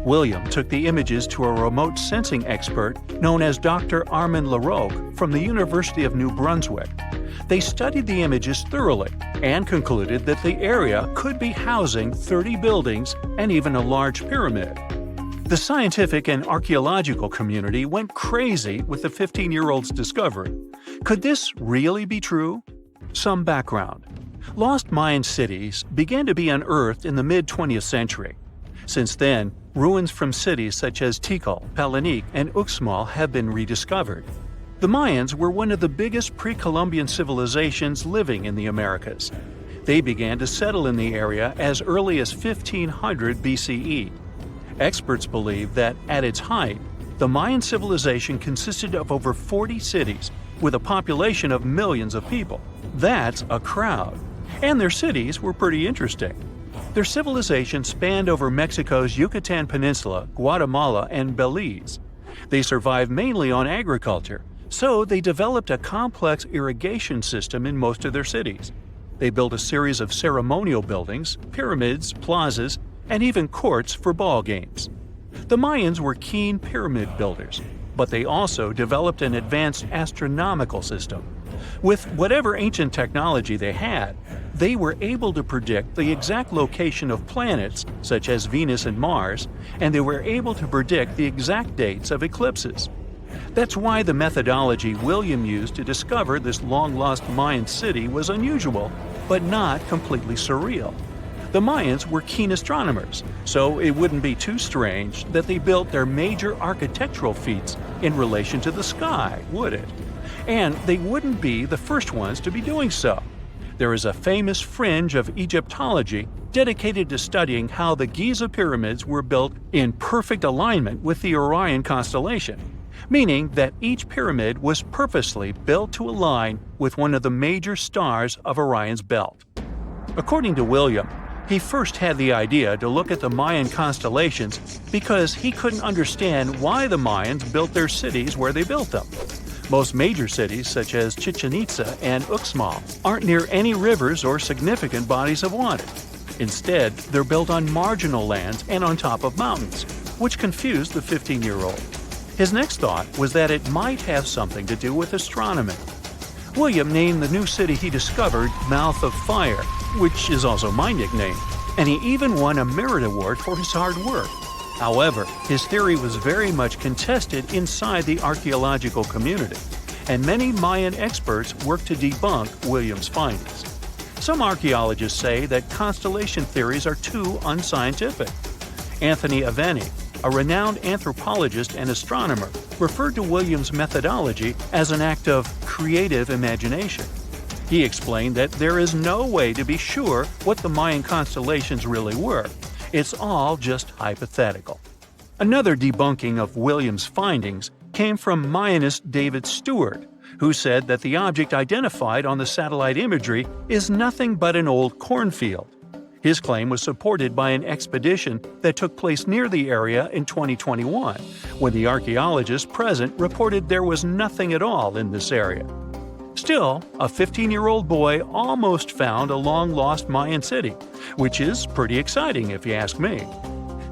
William took the images to a remote sensing expert known as Dr. Armand Laroque from the University of New Brunswick. They studied the images thoroughly and concluded that the area could be housing 30 buildings and even a large pyramid. The scientific and archaeological community went crazy with the 15-year-old's discovery. Could this really be true? Some background. Lost Mayan cities began to be unearthed in the mid-20th century. Since then, ruins from cities such as Tikal, Palenque, and Uxmal have been rediscovered. The Mayans were one of the biggest pre-Columbian civilizations living in the Americas. They began to settle in the area as early as 1500 BCE. Experts believe that, at its height, the Mayan civilization consisted of over 40 cities, with a population of millions of people. That's a crowd. And their cities were pretty interesting. Their civilization spanned over Mexico's Yucatan Peninsula, Guatemala, and Belize. They survived mainly on agriculture, so they developed a complex irrigation system in most of their cities. They built a series of ceremonial buildings, pyramids, plazas, and even courts for ball games. The Mayans were keen pyramid builders, but they also developed an advanced astronomical system. With whatever ancient technology they had, they were able to predict the exact location of planets such as Venus and Mars, and they were able to predict the exact dates of eclipses. That's why the methodology William used to discover this long-lost Mayan city was unusual, but not completely surreal. The Mayans were keen astronomers, so it wouldn't be too strange that they built their major architectural feats in relation to the sky, would it? And they wouldn't be the first ones to be doing so. There is a famous fringe of Egyptology dedicated to studying how the Giza pyramids were built in perfect alignment with the Orion constellation, meaning that each pyramid was purposely built to align with one of the major stars of Orion's belt. According to William, he first had the idea to look at the Mayan constellations because he couldn't understand why the Mayans built their cities where they built them. Most major cities, such as Chichen Itza and Uxmal, aren't near any rivers or significant bodies of water. Instead, they're built on marginal lands and on top of mountains, which confused the 15-year-old. His next thought was that it might have something to do with astronomy. William named the new city he discovered Mouth of Fire, which is also my nickname, and he even won a merit award for his hard work. However, his theory was very much contested inside the archaeological community, and many Mayan experts worked to debunk William's findings. Some archaeologists say that constellation theories are too unscientific. Anthony Aveni, a renowned anthropologist and astronomer, referred to William's methodology as an act of creative imagination. He explained that there is no way to be sure what the Mayan constellations really were. It's all just hypothetical. Another debunking of Williams' findings came from Mayanist David Stewart, who said that the object identified on the satellite imagery is nothing but an old cornfield. His claim was supported by an expedition that took place near the area in 2021, when the archaeologists present reported there was nothing at all in this area. Still, a 15-year-old boy almost found a long-lost Mayan city, which is pretty exciting if you ask me.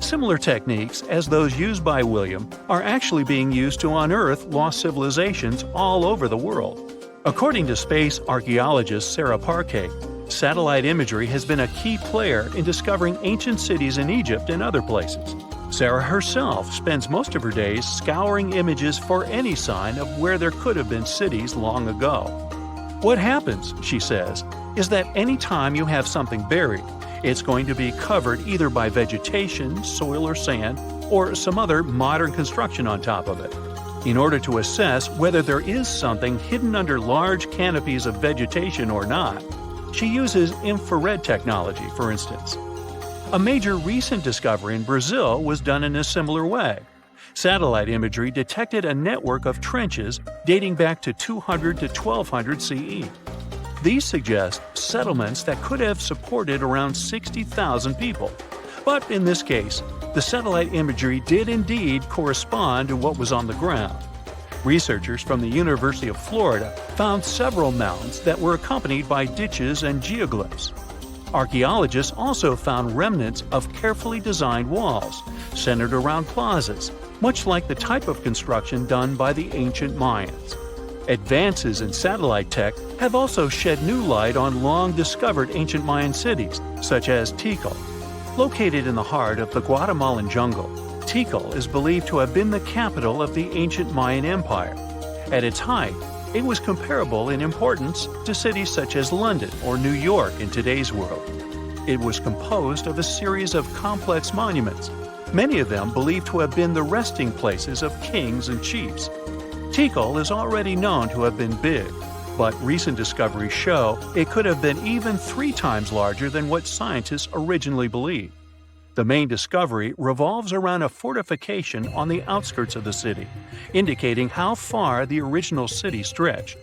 Similar techniques as those used by William are actually being used to unearth lost civilizations all over the world. According to space archaeologist Sarah Parquet, satellite imagery has been a key player in discovering ancient cities in Egypt and other places. Sarah herself spends most of her days scouring images for any sign of where there could have been cities long ago. What happens, she says, is that any time you have something buried, it's going to be covered either by vegetation, soil or sand, or some other modern construction on top of it. In order to assess whether there is something hidden under large canopies of vegetation or not, she uses infrared technology, for instance. A major recent discovery in Brazil was done in a similar way. Satellite imagery detected a network of trenches dating back to 200 to 1200 CE. These suggest settlements that could have supported around 60,000 people. But in this case, the satellite imagery did indeed correspond to what was on the ground. Researchers from the University of Florida found several mounds that were accompanied by ditches and geoglyphs. Archaeologists also found remnants of carefully designed walls, centered around plazas, much like the type of construction done by the ancient Mayans. Advances in satellite tech have also shed new light on long-discovered ancient Mayan cities, such as Tikal. Located in the heart of the Guatemalan jungle, Tikal is believed to have been the capital of the ancient Mayan Empire. At its height, it was comparable in importance to cities such as London or New York in today's world. It was composed of a series of complex monuments, many of them believed to have been the resting places of kings and chiefs. Tikal is already known to have been big, but recent discoveries show it could have been even 3 times larger than what scientists originally believed. The main discovery revolves around a fortification on the outskirts of the city, indicating how far the original city stretched.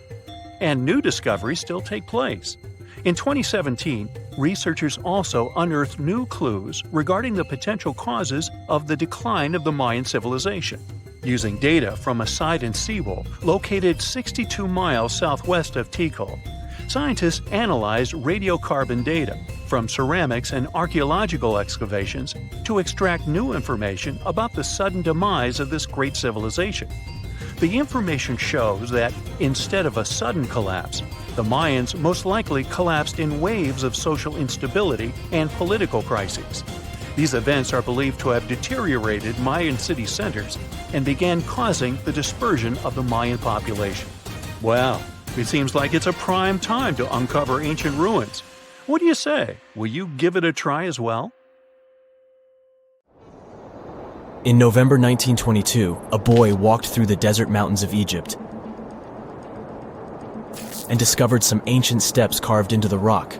And new discoveries still take place. In 2017, researchers also unearthed new clues regarding the potential causes of the decline of the Mayan civilization. Using data from a site in Cebu, located 62 miles southwest of Tikal, scientists analyzed radiocarbon data from ceramics and archaeological excavations to extract new information about the sudden demise of this great civilization. The information shows that, instead of a sudden collapse, the Mayans most likely collapsed in waves of social instability and political crises. These events are believed to have deteriorated Mayan city centers and began causing the dispersion of the Mayan population. Well, it seems like it's a prime time to uncover ancient ruins. What do you say? Will you give it a try as well? In November 1922, a boy walked through the desert mountains of Egypt and discovered some ancient steps carved into the rock.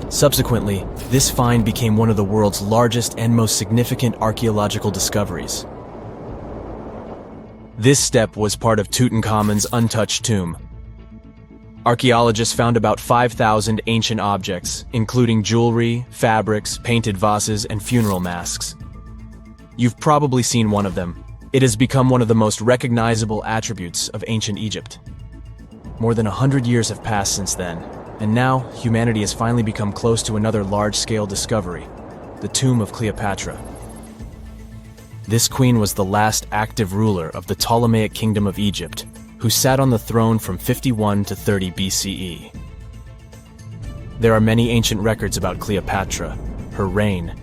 Subsequently, this find became one of the world's largest and most significant archaeological discoveries. This step was part of Tutankhamun's untouched tomb. Archaeologists found about 5,000 ancient objects, including jewelry, fabrics, painted vases, and funeral masks. You've probably seen one of them. It has become one of the most recognizable attributes of ancient Egypt. More than 100 years have passed since then, and now humanity has finally become close to another large-scale discovery, the tomb of Cleopatra. This queen was the last active ruler of the Ptolemaic Kingdom of Egypt, who sat on the throne from 51 to 30 BCE. There are many ancient records about Cleopatra, her reign,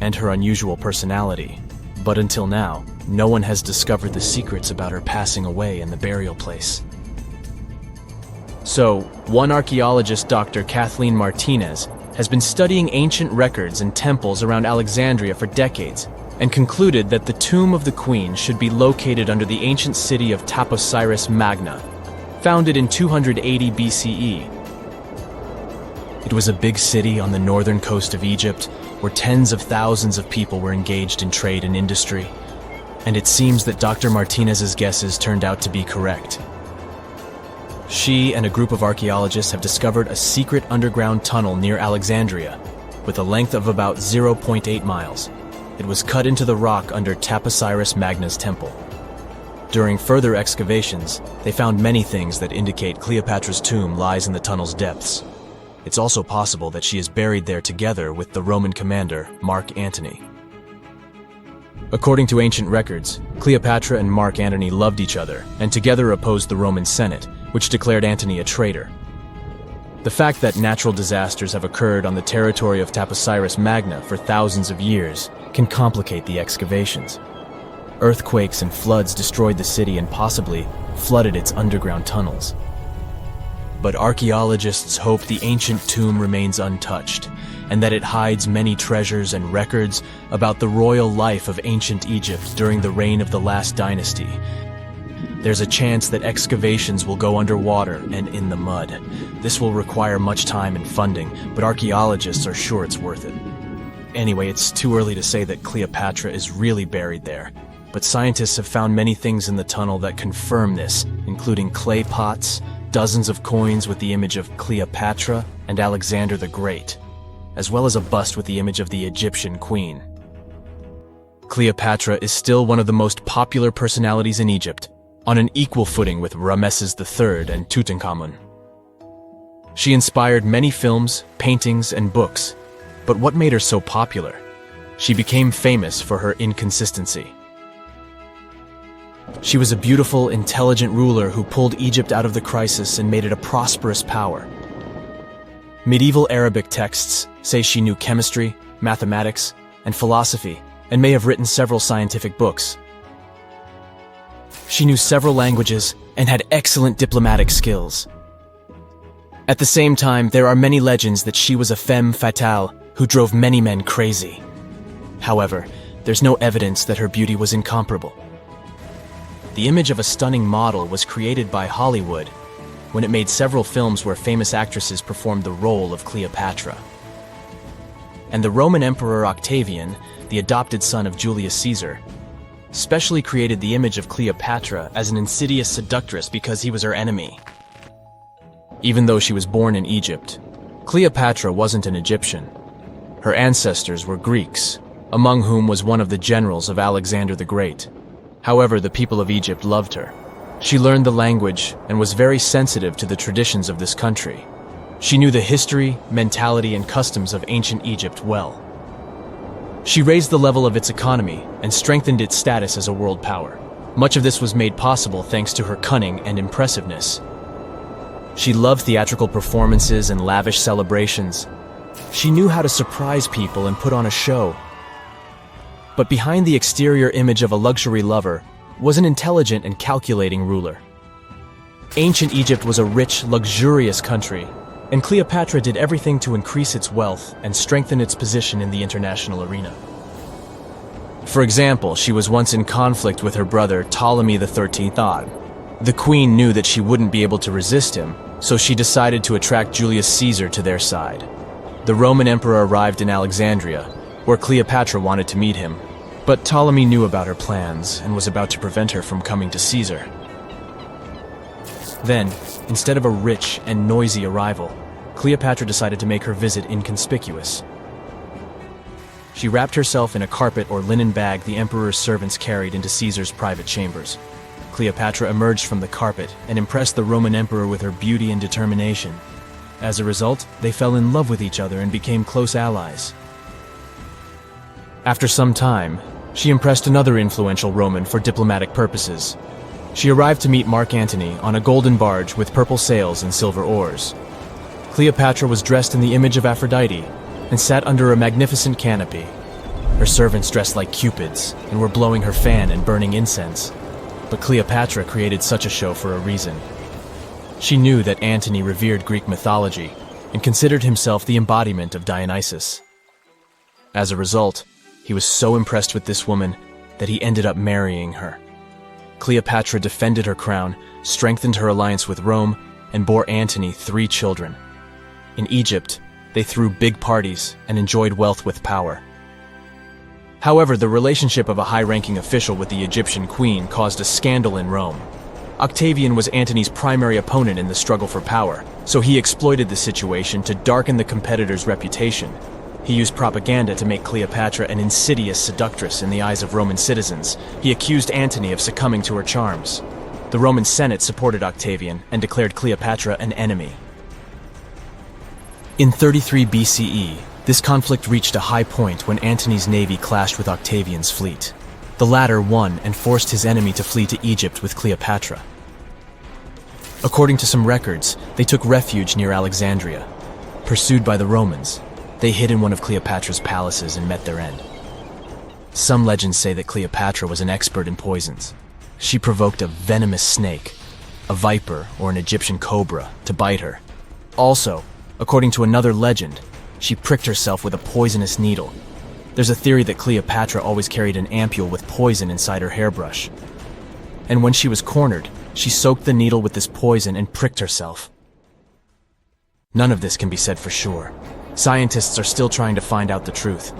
and her unusual personality, but until now, no one has discovered the secrets about her passing away in the burial place. So, one archaeologist, Dr. Kathleen Martinez, has been studying ancient records and temples around Alexandria for decades, and concluded that the tomb of the queen should be located under the ancient city of Taposiris Magna, founded in 280 BCE. It was a big city on the northern coast of Egypt, where tens of thousands of people were engaged in trade and industry, and it seems that Dr. Martinez's guesses turned out to be correct. She and a group of archaeologists have discovered a secret underground tunnel near Alexandria, with a length of about 0.8 miles. It was cut into the rock under Taposiris Magna's temple. During further excavations, they found many things that indicate Cleopatra's tomb lies in the tunnel's depths. It's also possible that she is buried there together with the Roman commander, Mark Antony. According to ancient records, Cleopatra and Mark Antony loved each other and together opposed the Roman Senate, which declared Antony a traitor. The fact that natural disasters have occurred on the territory of Taposiris Magna for thousands of years can complicate the excavations. Earthquakes and floods destroyed the city and possibly flooded its underground tunnels. But archaeologists hope the ancient tomb remains untouched, and that it hides many treasures and records about the royal life of ancient Egypt during the reign of the last dynasty. There's a chance that excavations will go underwater and in the mud. This will require much time and funding, but archaeologists are sure it's worth it. Anyway, it's too early to say that Cleopatra is really buried there, but scientists have found many things in the tunnel that confirm this, including clay pots, dozens of coins with the image of Cleopatra and Alexander the Great, as well as a bust with the image of the Egyptian queen. Cleopatra is still one of the most popular personalities in Egypt, on an equal footing with Ramesses III and Tutankhamun. She inspired many films, paintings, and books, but what made her so popular? She became famous for her inconsistency. She was a beautiful, intelligent ruler who pulled Egypt out of the crisis and made it a prosperous power. Medieval Arabic texts say she knew chemistry, mathematics, and philosophy, and may have written several scientific books. She knew several languages and had excellent diplomatic skills. At the same time, there are many legends that she was a femme fatale who drove many men crazy. However, there's no evidence that her beauty was incomparable. The image of a stunning model was created by Hollywood when it made several films where famous actresses performed the role of Cleopatra. And the Roman Emperor Octavian, the adopted son of Julius Caesar, specially created the image of Cleopatra as an insidious seductress because he was her enemy. Even though she was born in Egypt, Cleopatra wasn't an Egyptian. Her ancestors were Greeks, among whom was one of the generals of Alexander the Great. However, the people of Egypt loved her. She learned the language and was very sensitive to the traditions of this country. She knew the history, mentality, and customs of ancient Egypt well. She raised the level of its economy and strengthened its status as a world power. Much of this was made possible thanks to her cunning and impressiveness. She loved theatrical performances and lavish celebrations. She knew how to surprise people and put on a show. But behind the exterior image of a luxury lover was an intelligent and calculating ruler. Ancient Egypt was a rich, luxurious country, and Cleopatra did everything to increase its wealth and strengthen its position in the international arena. For example, she was once in conflict with her brother Ptolemy XIII Odd. The queen knew that she wouldn't be able to resist him, so she decided to attract Julius Caesar to their side. The Roman emperor arrived in Alexandria, where Cleopatra wanted to meet him, but Ptolemy knew about her plans and was about to prevent her from coming to Caesar. Then, instead of a rich and noisy arrival, Cleopatra decided to make her visit inconspicuous. She wrapped herself in a carpet or linen bag the emperor's servants carried into Caesar's private chambers. Cleopatra emerged from the carpet and impressed the Roman emperor with her beauty and determination. As a result, they fell in love with each other and became close allies. After some time, she impressed another influential Roman for diplomatic purposes. She arrived to meet Mark Antony on a golden barge with purple sails and silver oars. Cleopatra was dressed in the image of Aphrodite and sat under a magnificent canopy. Her servants dressed like cupids and were blowing her fan and burning incense. But Cleopatra created such a show for a reason. She knew that Antony revered Greek mythology and considered himself the embodiment of Dionysus. As a result, He was so impressed with this woman that he ended up marrying her. Cleopatra defended her crown, strengthened her alliance with Rome, and bore Antony 3 children. In Egypt, they threw big parties and enjoyed wealth with power. However, the relationship of a high-ranking official with the Egyptian queen caused a scandal in Rome. Octavian was Antony's primary opponent in the struggle for power, so he exploited the situation to darken the competitor's reputation. He used propaganda to make Cleopatra an insidious seductress in the eyes of Roman citizens. He accused Antony of succumbing to her charms. The Roman Senate supported Octavian and declared Cleopatra an enemy. In 33 BCE, this conflict reached a high point when Antony's navy clashed with Octavian's fleet. The latter won and forced his enemy to flee to Egypt with Cleopatra. According to some records, they took refuge near Alexandria. Pursued by the Romans, they hid in one of Cleopatra's palaces and met their end. Some legends say that Cleopatra was an expert in poisons. She provoked a venomous snake, a viper or an Egyptian cobra, to bite her. Also, according to another legend, she pricked herself with a poisonous needle. There's a theory that Cleopatra always carried an ampule with poison inside her hairbrush. And when she was cornered, she soaked the needle with this poison and pricked herself. None of this can be said for sure. Scientists are still trying to find out the truth.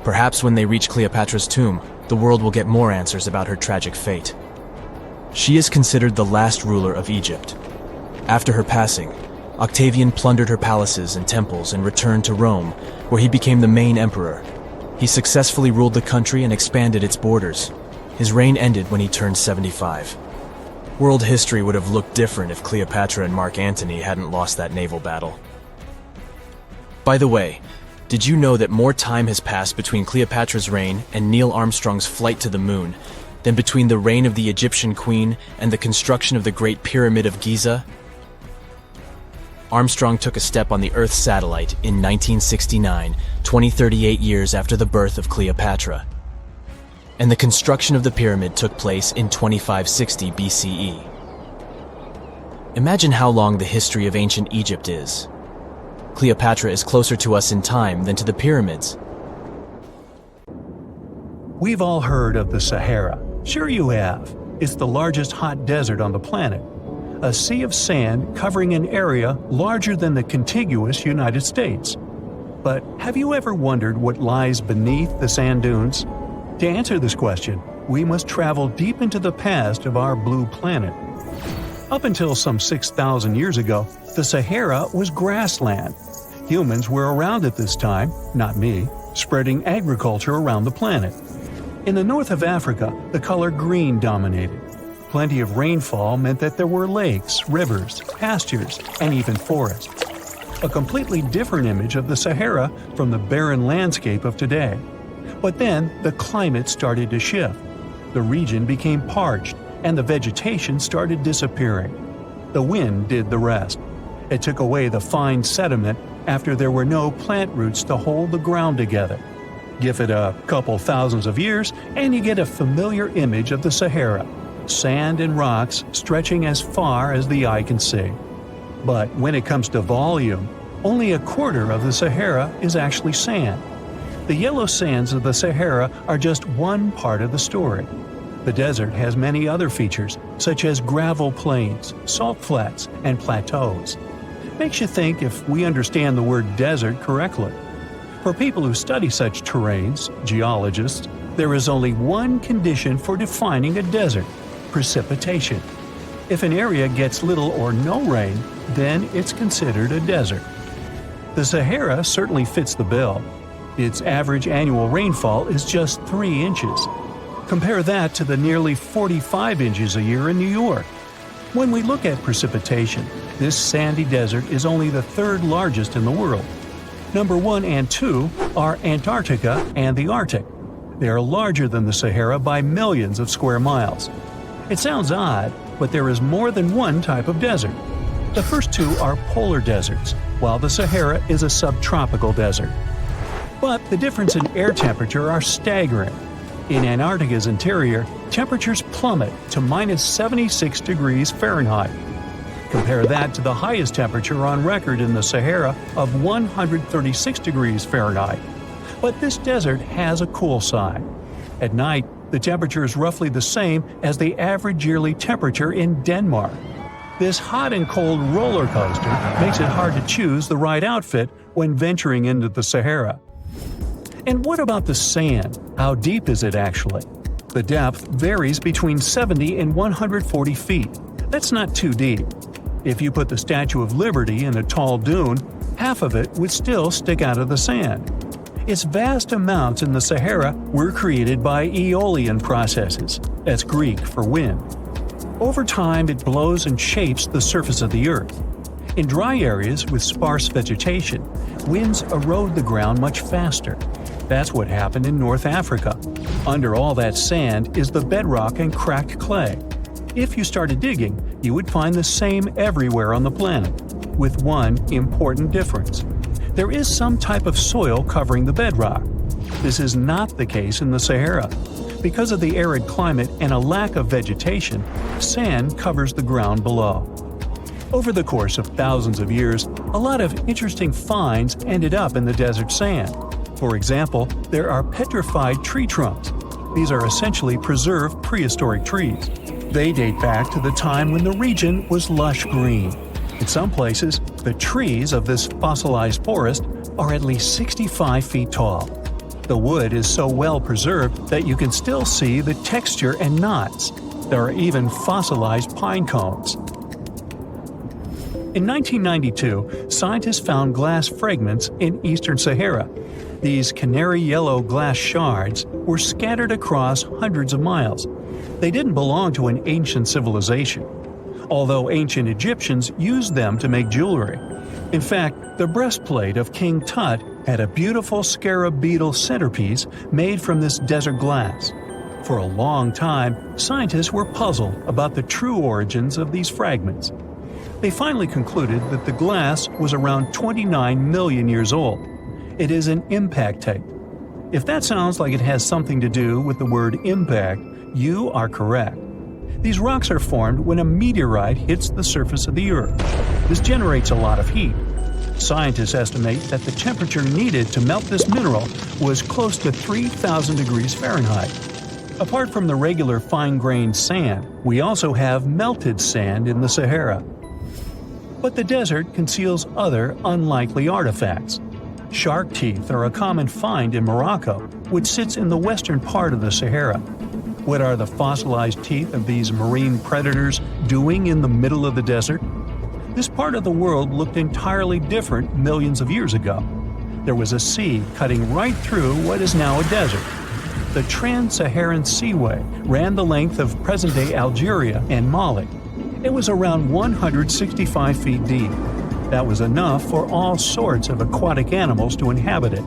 Perhaps when they reach Cleopatra's tomb, the world will get more answers about her tragic fate. She is considered the last ruler of Egypt. After her passing, Octavian plundered her palaces and temples and returned to Rome, where he became the main emperor. He successfully ruled the country and expanded its borders. His reign ended when he turned 75. World history would have looked different if Cleopatra and Mark Antony hadn't lost that naval battle. By the way, did you know that more time has passed between Cleopatra's reign and Neil Armstrong's flight to the moon than between the reign of the Egyptian queen and the construction of the Great Pyramid of Giza? Armstrong took a step on the Earth satellite in 1969, 38 years after the birth of Cleopatra. And the construction of the pyramid took place in 2560 BCE. Imagine how long the history of ancient Egypt is. Cleopatra is closer to us in time than to the pyramids. We've all heard of the Sahara. Sure you have. It's the largest hot desert on the planet. A sea of sand covering an area larger than the contiguous United States. But have you ever wondered what lies beneath the sand dunes? To answer this question, we must travel deep into the past of our blue planet. Up until some 6,000 years ago, the Sahara was grassland. Humans were around at this time, not me, spreading agriculture around the planet. In the north of Africa, the color green dominated. Plenty of rainfall meant that there were lakes, rivers, pastures, and even forests. A completely different image of the Sahara from the barren landscape of today. But then the climate started to shift. The region became parched, and the vegetation started disappearing. The wind did the rest. It took away the fine sediment after there were no plant roots to hold the ground together. Give it a couple thousands of years, and you get a familiar image of the Sahara. Sand and rocks stretching as far as the eye can see. But when it comes to volume, only a quarter of the Sahara is actually sand. The yellow sands of the Sahara are just one part of the story. The desert has many other features, such as gravel plains, salt flats, and plateaus. Makes you think if we understand the word desert correctly. For people who study such terrains, geologists, there is only one condition for defining a desert: precipitation. If an area gets little or no rain, then it's considered a desert. The Sahara certainly fits the bill. Its average annual rainfall is just 3 inches. Compare that to the nearly 45 inches a year in New York. When we look at precipitation, this sandy desert is only the 3rd largest in the world. Number 1 and 2 are Antarctica and the Arctic. They are larger than the Sahara by millions of square miles. It sounds odd, but there is more than one type of desert. The first 2 are polar deserts, while the Sahara is a subtropical desert. But the difference in air temperature are staggering. In Antarctica's interior, temperatures plummet to minus 76 degrees Fahrenheit. Compare that to the highest temperature on record in the Sahara of 136 degrees Fahrenheit. But this desert has a cool side. At night, the temperature is roughly the same as the average yearly temperature in Denmark. This hot and cold roller coaster makes it hard to choose the right outfit when venturing into the Sahara. And what about the sand? How deep is it actually? The depth varies between 70 and 140 feet. That's not too deep. If you put the Statue of Liberty in a tall dune, half of it would still stick out of the sand. Its vast amounts in the Sahara were created by aeolian processes. That's Greek for wind. Over time, it blows and shapes the surface of the earth. In dry areas with sparse vegetation, winds erode the ground much faster. That's what happened in North Africa. Under all that sand is the bedrock and cracked clay. If you started digging, you would find the same everywhere on the planet, with one important difference. There is some type of soil covering the bedrock. This is not the case in the Sahara. Because of the arid climate and a lack of vegetation, sand covers the ground below. Over the course of thousands of years, a lot of interesting finds ended up in the desert sand. For example, there are petrified tree trunks. These are essentially preserved prehistoric trees. They date back to the time when the region was lush green. In some places, the trees of this fossilized forest are at least 65 feet tall. The wood is so well preserved that you can still see the texture and knots. There are even fossilized pine cones. In 1992, scientists found glass fragments in eastern Sahara. These canary yellow glass shards were scattered across hundreds of miles. They didn't belong to an ancient civilization, although ancient Egyptians used them to make jewelry. In fact, the breastplate of King Tut had a beautiful scarab beetle centerpiece made from this desert glass. For a long time, scientists were puzzled about the true origins of these fragments. They finally concluded that the glass was around 29 million years old. It is an impact tape. If that sounds like it has something to do with the word impact, you are correct. These rocks are formed when a meteorite hits the surface of the Earth. This generates a lot of heat. Scientists estimate that the temperature needed to melt this mineral was close to 3,000 degrees Fahrenheit. Apart from the regular fine-grained sand, we also have melted sand in the Sahara. But the desert conceals other unlikely artifacts. Shark teeth are a common find in Morocco, which sits in the western part of the Sahara. What are the fossilized teeth of these marine predators doing in the middle of the desert? This part of the world looked entirely different millions of years ago. There was a sea cutting right through what is now a desert. The Trans-Saharan Seaway ran the length of present-day Algeria and Mali. It was around 165 feet deep. That was enough for all sorts of aquatic animals to inhabit it.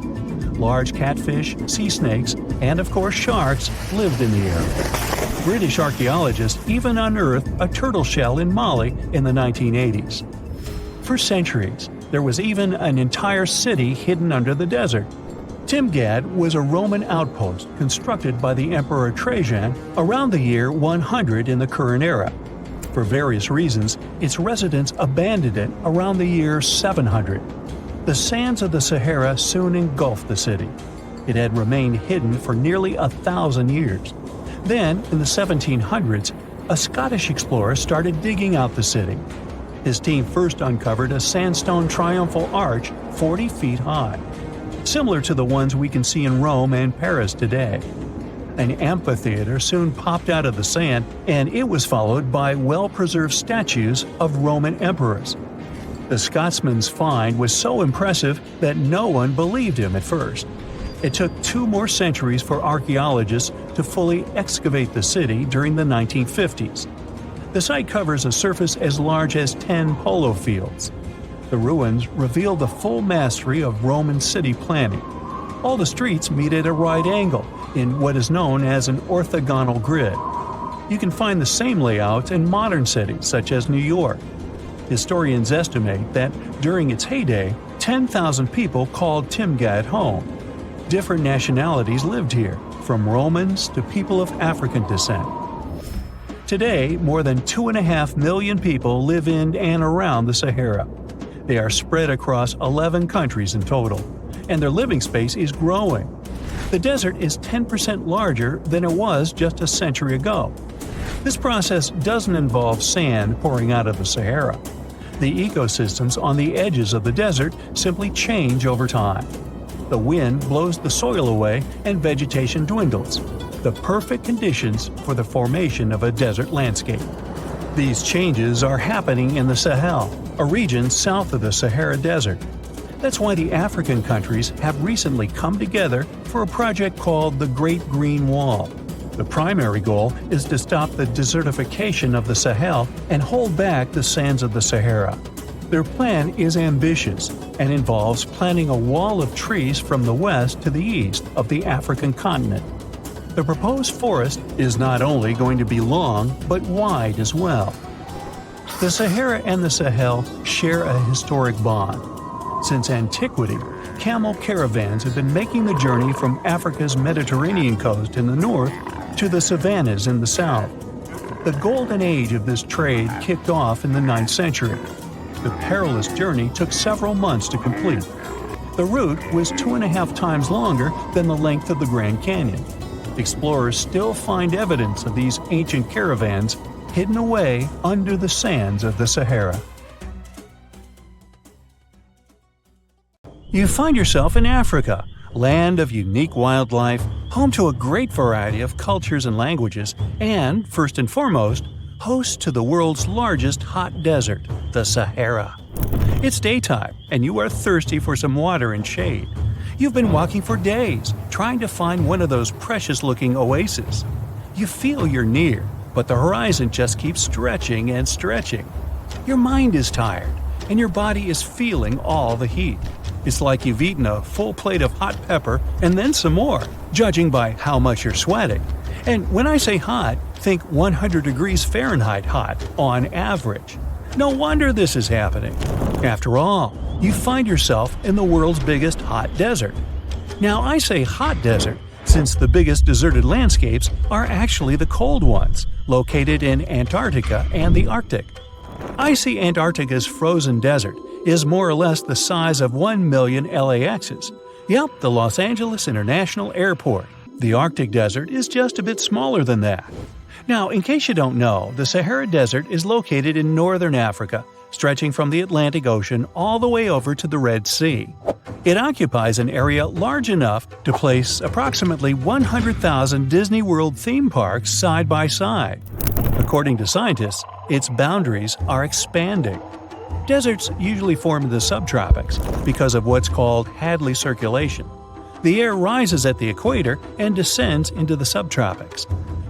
Large catfish, sea snakes, and of course sharks lived in the area. British archaeologists even unearthed a turtle shell in Mali in the 1980s. For centuries, there was even an entire city hidden under the desert. Timgad was a Roman outpost constructed by the Emperor Trajan around the year 100 in the current era. For various reasons, its residents abandoned it around the year 700. The sands of the Sahara soon engulfed the city. It had remained hidden for nearly 1,000 years. Then, in the 1700s, a Scottish explorer started digging out the city. His team first uncovered a sandstone triumphal arch 40 feet high, similar to the ones we can see in Rome and Paris today. An amphitheater soon popped out of the sand, and it was followed by well-preserved statues of Roman emperors. The Scotsman's find was so impressive that no one believed him at first. It took 2 more centuries for archaeologists to fully excavate the city during the 1950s. The site covers a surface as large as 10 polo fields. The ruins reveal the full mastery of Roman city planning. All the streets meet at a right angle in what is known as an orthogonal grid. You can find the same layout in modern cities such as New York. Historians estimate that during its heyday, 10,000 people called Timgad home. Different nationalities lived here, from Romans to people of African descent. Today, more than 2.5 million people live in and around the Sahara. They are spread across 11 countries in total. and their living space is growing. The desert is 10% larger than it was just a century ago. This process doesn't involve sand pouring out of the Sahara. The ecosystems on the edges of the desert simply change over time. The wind blows the soil away and vegetation dwindles. The perfect conditions for the formation of a desert landscape. These changes are happening in the Sahel, a region south of the Sahara Desert. That's why the African countries have recently come together for a project called the Great Green Wall. The primary goal is to stop the desertification of the Sahel and hold back the sands of the Sahara. Their plan is ambitious and involves planting a wall of trees from the west to the east of the African continent. The proposed forest is not only going to be long, but wide as well. The Sahara and the Sahel share a historic bond. Since antiquity, camel caravans have been making the journey from Africa's Mediterranean coast in the north to the savannas in the south. The golden age of this trade kicked off in the 9th century. The perilous journey took several months to complete. The route was 2.5 times longer than the length of the Grand Canyon. Explorers still find evidence of these ancient caravans hidden away under the sands of the Sahara. You find yourself in Africa, land of unique wildlife, home to a great variety of cultures and languages, and, first and foremost, host to the world's largest hot desert, the Sahara. It's daytime, and you are thirsty for some water and shade. You've been walking for days, trying to find one of those precious-looking oases. You feel you're near, but the horizon just keeps stretching and stretching. Your mind is tired, and your body is feeling all the heat. It's like you've eaten a full plate of hot pepper and then some more, judging by how much you're sweating. And when I say hot, think 100 degrees Fahrenheit hot, on average. No wonder this is happening. After all, you find yourself in the world's biggest hot desert. Now, I say hot desert since the biggest deserted landscapes are actually the cold ones, located in Antarctica and the Arctic. Icy Antarctica's frozen desert is more or less the size of 1 million LAXs. Yep, the Los Angeles International Airport. The Arctic Desert is just a bit smaller than that. Now, in case you don't know, the Sahara Desert is located in northern Africa, stretching from the Atlantic Ocean all the way over to the Red Sea. It occupies an area large enough to place approximately 100,000 Disney World theme parks side by side. According to scientists, its boundaries are expanding. Deserts usually form in the subtropics because of what's called Hadley circulation. The air rises at the equator and descends into the subtropics.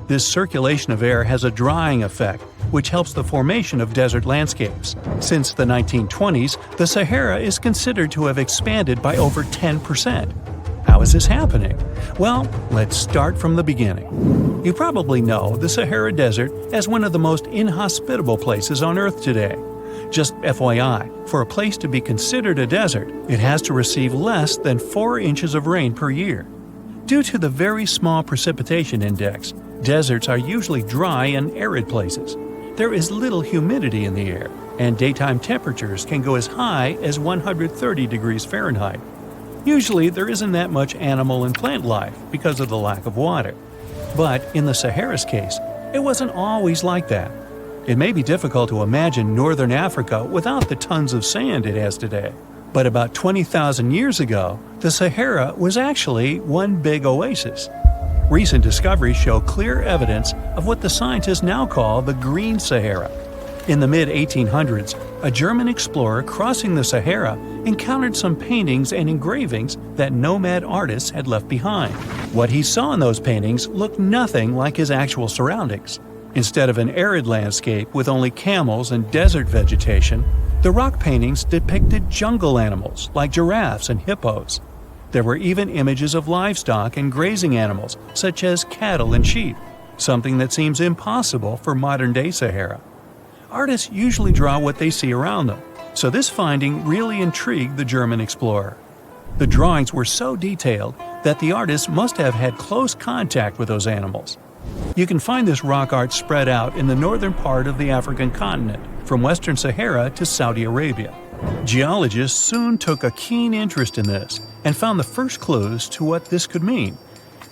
This circulation of air has a drying effect, which helps the formation of desert landscapes. Since the 1920s, the Sahara is considered to have expanded by over 10%. How is this happening? Well, let's start from the beginning. You probably know the Sahara Desert as one of the most inhospitable places on Earth today. Just FYI, for a place to be considered a desert, it has to receive less than 4 inches of rain per year. Due to the very small precipitation index, deserts are usually dry and arid places. There is little humidity in the air, and daytime temperatures can go as high as 130 degrees Fahrenheit. Usually, there isn't that much animal and plant life because of the lack of water. But in the Sahara's case, it wasn't always like that. It may be difficult to imagine northern Africa without the tons of sand it has today. But about 20,000 years ago, the Sahara was actually one big oasis. Recent discoveries show clear evidence of what the scientists now call the Green Sahara. In the mid-1800s, a German explorer crossing the Sahara encountered some paintings and engravings that nomad artists had left behind. What he saw in those paintings looked nothing like his actual surroundings. Instead of an arid landscape with only camels and desert vegetation, the rock paintings depicted jungle animals like giraffes and hippos. There were even images of livestock and grazing animals such as cattle and sheep, something that seems impossible for modern-day Sahara. Artists usually draw what they see around them, so this finding really intrigued the German explorer. The drawings were so detailed that the artists must have had close contact with those animals. You can find this rock art spread out in the northern part of the African continent, from western Sahara to Saudi Arabia. Geologists soon took a keen interest in this and found the first clues to what this could mean.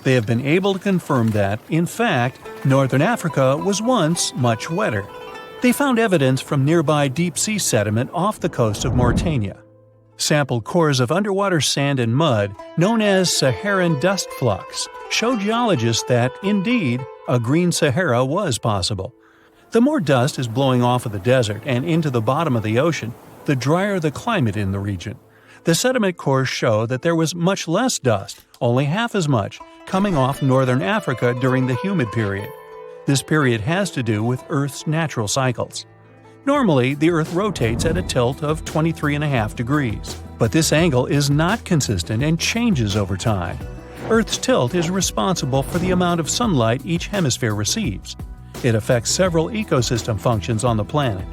They have been able to confirm that, in fact, northern Africa was once much wetter. They found evidence from nearby deep-sea sediment off the coast of Mauritania. Sampled cores of underwater sand and mud, known as Saharan dust flux, show geologists that, indeed, a green Sahara was possible. The more dust is blowing off of the desert and into the bottom of the ocean, the drier the climate in the region. The sediment cores show that there was much less dust, only half as much, coming off northern Africa during the humid period. This period has to do with Earth's natural cycles. Normally, the Earth rotates at a tilt of 23.5 degrees, but this angle is not consistent and changes over time. Earth's tilt is responsible for the amount of sunlight each hemisphere receives. It affects several ecosystem functions on the planet.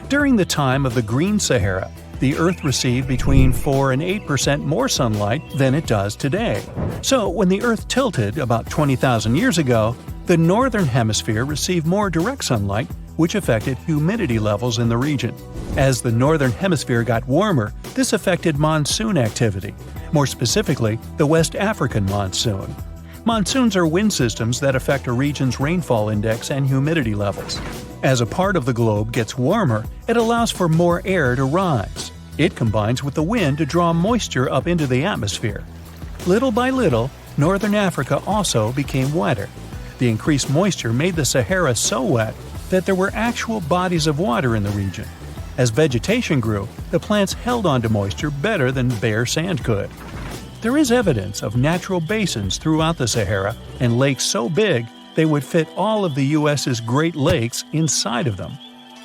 During the time of the Green Sahara, the Earth received between 4 and 8% more sunlight than it does today. So when the Earth tilted about 20,000 years ago, the northern hemisphere received more direct sunlight, which affected humidity levels in the region. As the northern hemisphere got warmer, this affected monsoon activity, more specifically the West African monsoon. Monsoons are wind systems that affect a region's rainfall index and humidity levels. As a part of the globe gets warmer, it allows for more air to rise. It combines with the wind to draw moisture up into the atmosphere. Little by little, northern Africa also became wetter. The increased moisture made the Sahara so wet that there were actual bodies of water in the region. As vegetation grew, the plants held onto moisture better than bare sand could. There is evidence of natural basins throughout the Sahara and lakes so big they would fit all of the U.S.'s Great Lakes inside of them.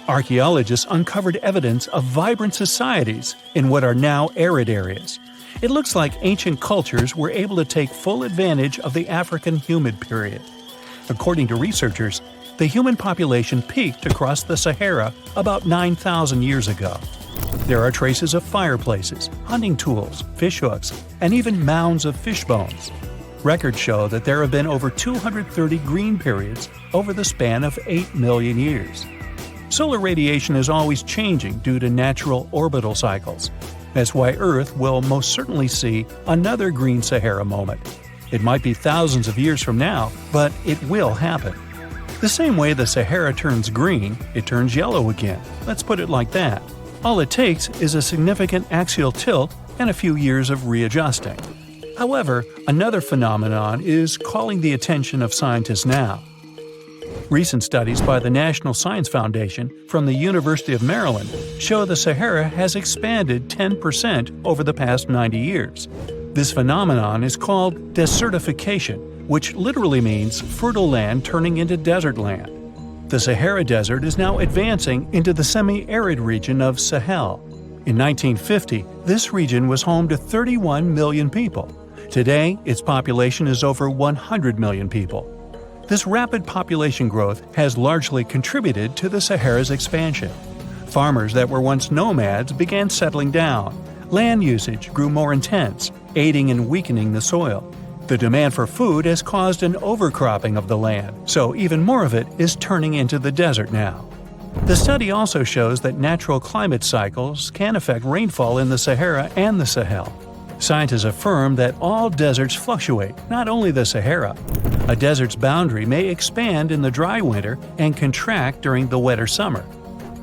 Archaeologists uncovered evidence of vibrant societies in what are now arid areas. It looks like ancient cultures were able to take full advantage of the African humid period. According to researchers, the human population peaked across the Sahara about 9,000 years ago. There are traces of fireplaces, hunting tools, fishhooks, and even mounds of fish bones. Records show that there have been over 230 green periods over the span of 8 million years. Solar radiation is always changing due to natural orbital cycles. That's why Earth will most certainly see another green Sahara moment. It might be thousands of years from now, but it will happen. The same way the Sahara turns green, it turns yellow again. Let's put it like that. All it takes is a significant axial tilt and a few years of readjusting. However, another phenomenon is calling the attention of scientists now. Recent studies by the National Science Foundation from the University of Maryland show the Sahara has expanded 10% over the past 90 years. This phenomenon is called desertification, which literally means fertile land turning into desert land. The Sahara Desert is now advancing into the semi-arid region of Sahel. In 1950, this region was home to 31 million people. Today, its population is over 100 million people. This rapid population growth has largely contributed to the Sahara's expansion. Farmers that were once nomads began settling down. Land usage grew more intense, aiding in weakening the soil. The demand for food has caused an overcropping of the land, so even more of it is turning into the desert now. The study also shows that natural climate cycles can affect rainfall in the Sahara and the Sahel. Scientists affirm that all deserts fluctuate, not only the Sahara. A desert's boundary may expand in the dry winter and contract during the wetter summer.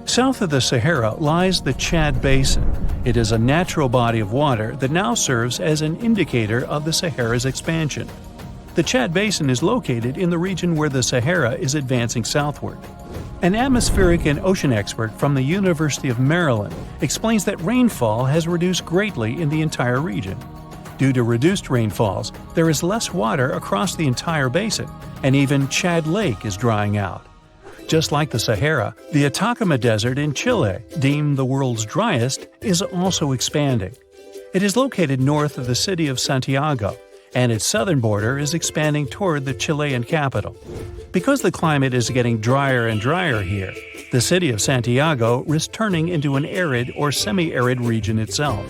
South of the Sahara lies the Chad Basin. It is a natural body of water that now serves as an indicator of the Sahara's expansion. The Chad Basin is located in the region where the Sahara is advancing southward. An atmospheric and ocean expert from the University of Maryland explains that rainfall has reduced greatly in the entire region. Due to reduced rainfalls, there is less water across the entire basin, and even Chad Lake is drying out. Just like the Sahara, the Atacama Desert in Chile, deemed the world's driest, is also expanding. It is located north of the city of Santiago, and its southern border is expanding toward the Chilean capital. Because the climate is getting drier and drier here, the city of Santiago risks turning into an arid or semi-arid region itself.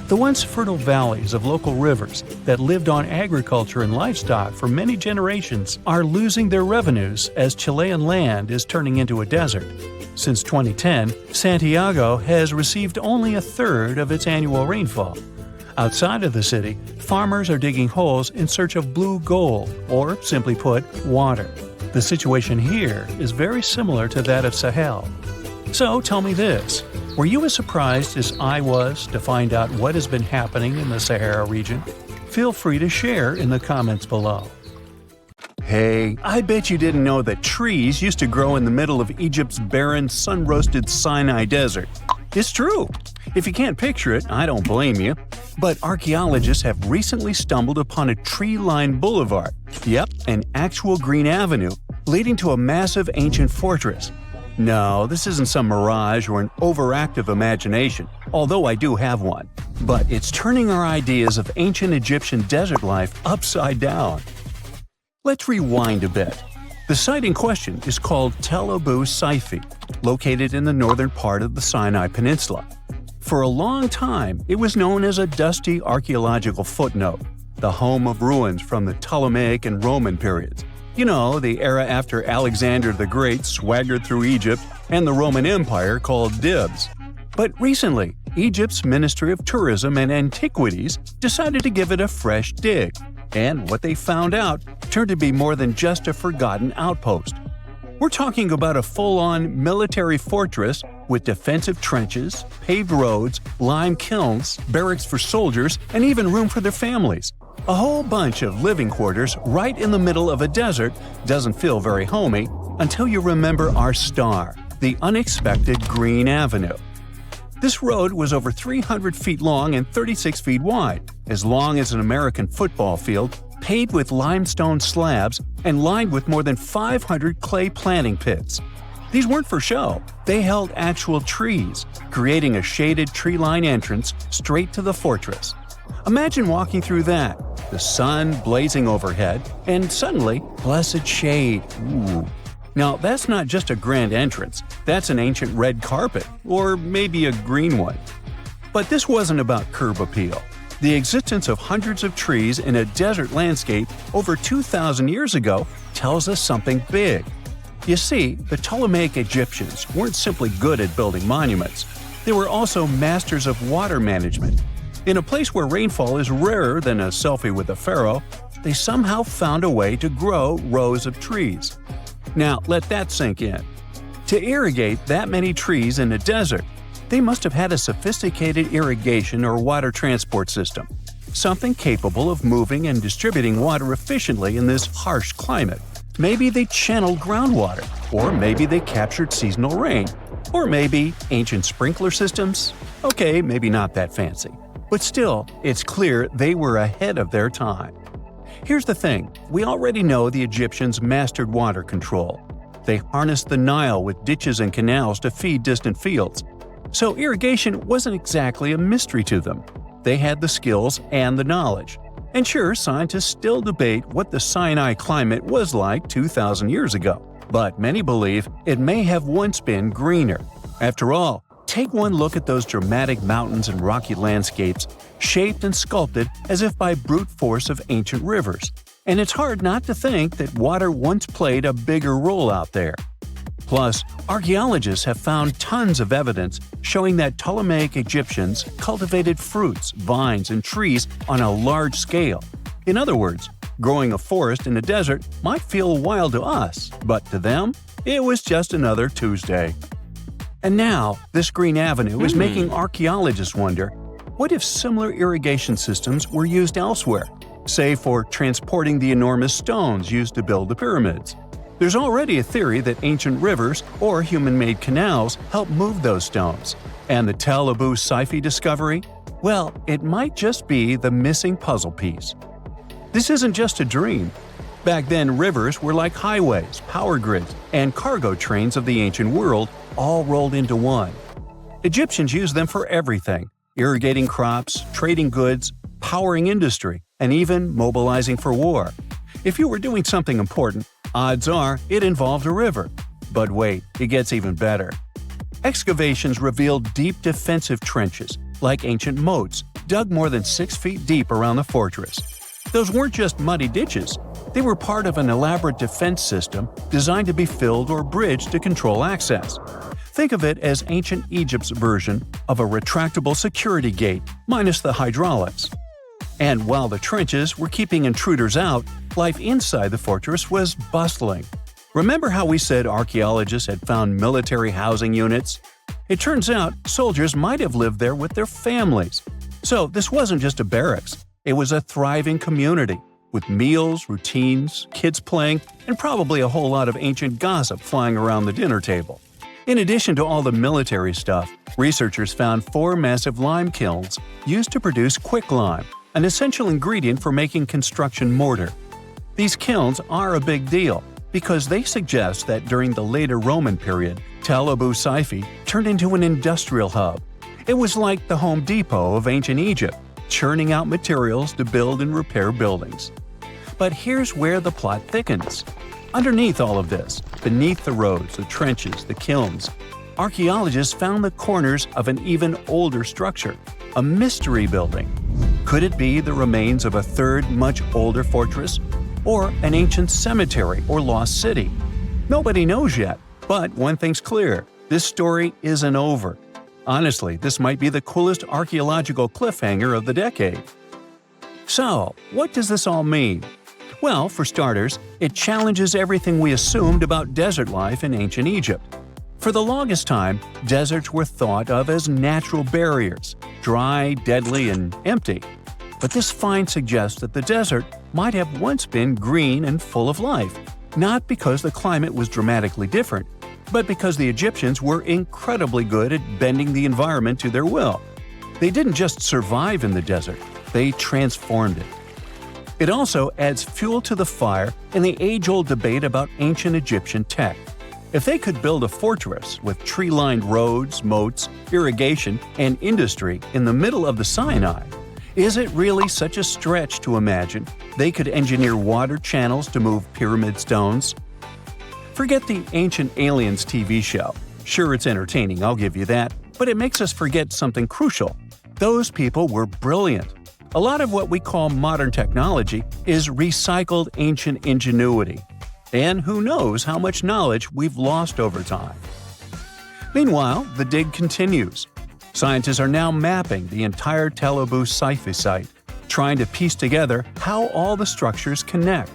The once fertile valleys of local rivers that lived on agriculture and livestock for many generations are losing their revenues as Chilean land is turning into a desert. Since 2010, Santiago has received only a third of its annual rainfall. Outside of the city, farmers are digging holes in search of blue gold, or simply put, water. The situation here is very similar to that of Sahel. So tell me this, were you as surprised as I was to find out what has been happening in the Sahara region? Feel free to share in the comments below. Hey, I bet you didn't know that trees used to grow in the middle of Egypt's barren, sun-roasted Sinai Desert. It's true. If you can't picture it, I don't blame you. But archaeologists have recently stumbled upon a tree-lined boulevard. Yep, an actual green avenue leading to a massive ancient fortress. No, this isn't some mirage or an overactive imagination, although I do have one. But it's turning our ideas of ancient Egyptian desert life upside down. Let's rewind a bit. The site in question is called Tel Abu Saifi, located in the northern part of the Sinai Peninsula. For a long time, it was known as a dusty archaeological footnote, the home of ruins from the Ptolemaic and Roman periods. You know, the era after Alexander the Great swaggered through Egypt and the Roman Empire called dibs. But recently, Egypt's Ministry of Tourism and Antiquities decided to give it a fresh dig. And what they found out turned to be more than just a forgotten outpost. We're talking about a full-on military fortress with defensive trenches, paved roads, lime kilns, barracks for soldiers, and even room for their families. A whole bunch of living quarters right in the middle of a desert doesn't feel very homey until you remember our star, the unexpected Green Avenue. This road was over 300 feet long and 36 feet wide, as long as an American football field, paved with limestone slabs and lined with more than 500 clay planting pits. These weren't for show, they held actual trees, creating a shaded tree-line entrance straight to the fortress. Imagine walking through that, the sun blazing overhead, and suddenly, blessed shade. Ooh. Now, that's not just a grand entrance, that's an ancient red carpet, or maybe a green one. But this wasn't about curb appeal. The existence of hundreds of trees in a desert landscape over 2,000 years ago tells us something big. You see, the Ptolemaic Egyptians weren't simply good at building monuments, they were also masters of water management. In a place where rainfall is rarer than a selfie with a pharaoh, they somehow found a way to grow rows of trees. Now, let that sink in. To irrigate that many trees in a desert, they must have had a sophisticated irrigation or water transport system, something capable of moving and distributing water efficiently in this harsh climate. Maybe they channeled groundwater, or maybe they captured seasonal rain, or maybe ancient sprinkler systems. Okay, maybe not that fancy. But still, it's clear they were ahead of their time. Here's the thing, we already know the Egyptians mastered water control. They harnessed the Nile with ditches and canals to feed distant fields. So irrigation wasn't exactly a mystery to them. They had the skills and the knowledge. And sure, scientists still debate what the Sinai climate was like 2,000 years ago, but many believe it may have once been greener. After all, take one look at those dramatic mountains and rocky landscapes, shaped and sculpted as if by brute force of ancient rivers. And it's hard not to think that water once played a bigger role out there. Plus, archaeologists have found tons of evidence showing that Ptolemaic Egyptians cultivated fruits, vines, and trees on a large scale. In other words, growing a forest in a desert might feel wild to us, but to them, it was just another Tuesday. And now, this Green Avenue is making archaeologists wonder, what if similar irrigation systems were used elsewhere, say for transporting the enormous stones used to build the pyramids? There's already a theory that ancient rivers or human-made canals helped move those stones. And the Tel Abu Saifi discovery? Well, it might just be the missing puzzle piece. This isn't just a dream. Back then, rivers were like highways, power grids, and cargo trains of the ancient world, all rolled into one. Egyptians used them for everything – irrigating crops, trading goods, powering industry, and even mobilizing for war. If you were doing something important, odds are it involved a river. But wait, it gets even better. Excavations revealed deep defensive trenches, like ancient moats, dug more than 6 feet deep around the fortress. Those weren't just muddy ditches. They were part of an elaborate defense system designed to be filled or bridged to control access. Think of it as ancient Egypt's version of a retractable security gate, minus the hydraulics. And while the trenches were keeping intruders out, life inside the fortress was bustling. Remember how we said archaeologists had found military housing units? It turns out soldiers might have lived there with their families. So this wasn't just a barracks, it was a thriving community, with meals, routines, kids playing, and probably a whole lot of ancient gossip flying around the dinner table. In addition to all the military stuff, researchers found 4 massive lime kilns used to produce quicklime, an essential ingredient for making construction mortar. These kilns are a big deal because they suggest that during the later Roman period, Tel Abu Saifi turned into an industrial hub. It was like the Home Depot of ancient Egypt, churning out materials to build and repair buildings. But here's where the plot thickens. Underneath all of this, beneath the roads, the trenches, the kilns, archaeologists found the corners of an even older structure, a mystery building. Could it be the remains of a third, much older fortress? Or an ancient cemetery or lost city? Nobody knows yet, but one thing's clear, this story isn't over. Honestly, this might be the coolest archaeological cliffhanger of the decade. So, what does this all mean? Well, for starters, it challenges everything we assumed about desert life in ancient Egypt. For the longest time, deserts were thought of as natural barriers, dry, deadly, and empty. But this find suggests that the desert might have once been green and full of life, not because the climate was dramatically different, but because the Egyptians were incredibly good at bending the environment to their will. They didn't just survive in the desert, they transformed it. It also adds fuel to the fire in the age-old debate about ancient Egyptian tech. If they could build a fortress with tree-lined roads, moats, irrigation, and industry in the middle of the Sinai, is it really such a stretch to imagine they could engineer water channels to move pyramid stones? Forget the Ancient Aliens TV show. Sure, it's entertaining, I'll give you that, but it makes us forget something crucial. Those people were brilliant. A lot of what we call modern technology is recycled ancient ingenuity. And who knows how much knowledge we've lost over time. Meanwhile, the dig continues. Scientists are now mapping the entire Tel Abu Saifi site, trying to piece together how all the structures connect.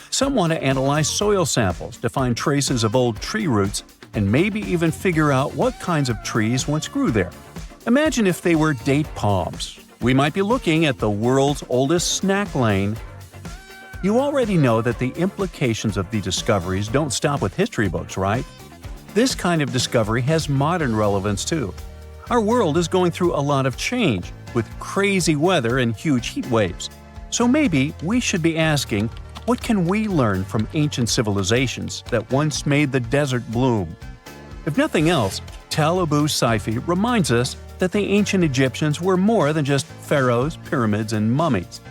Some want to analyze soil samples to find traces of old tree roots and maybe even figure out what kinds of trees once grew there. Imagine if they were date palms. We might be looking at the world's oldest snack lane. You already know that the implications of the discoveries don't stop with history books, right? This kind of discovery has modern relevance too. Our world is going through a lot of change, with crazy weather and huge heat waves. So maybe we should be asking, what can we learn from ancient civilizations that once made the desert bloom? If nothing else, Tel Abu Saifi reminds us that the ancient Egyptians were more than just pharaohs, pyramids, and mummies.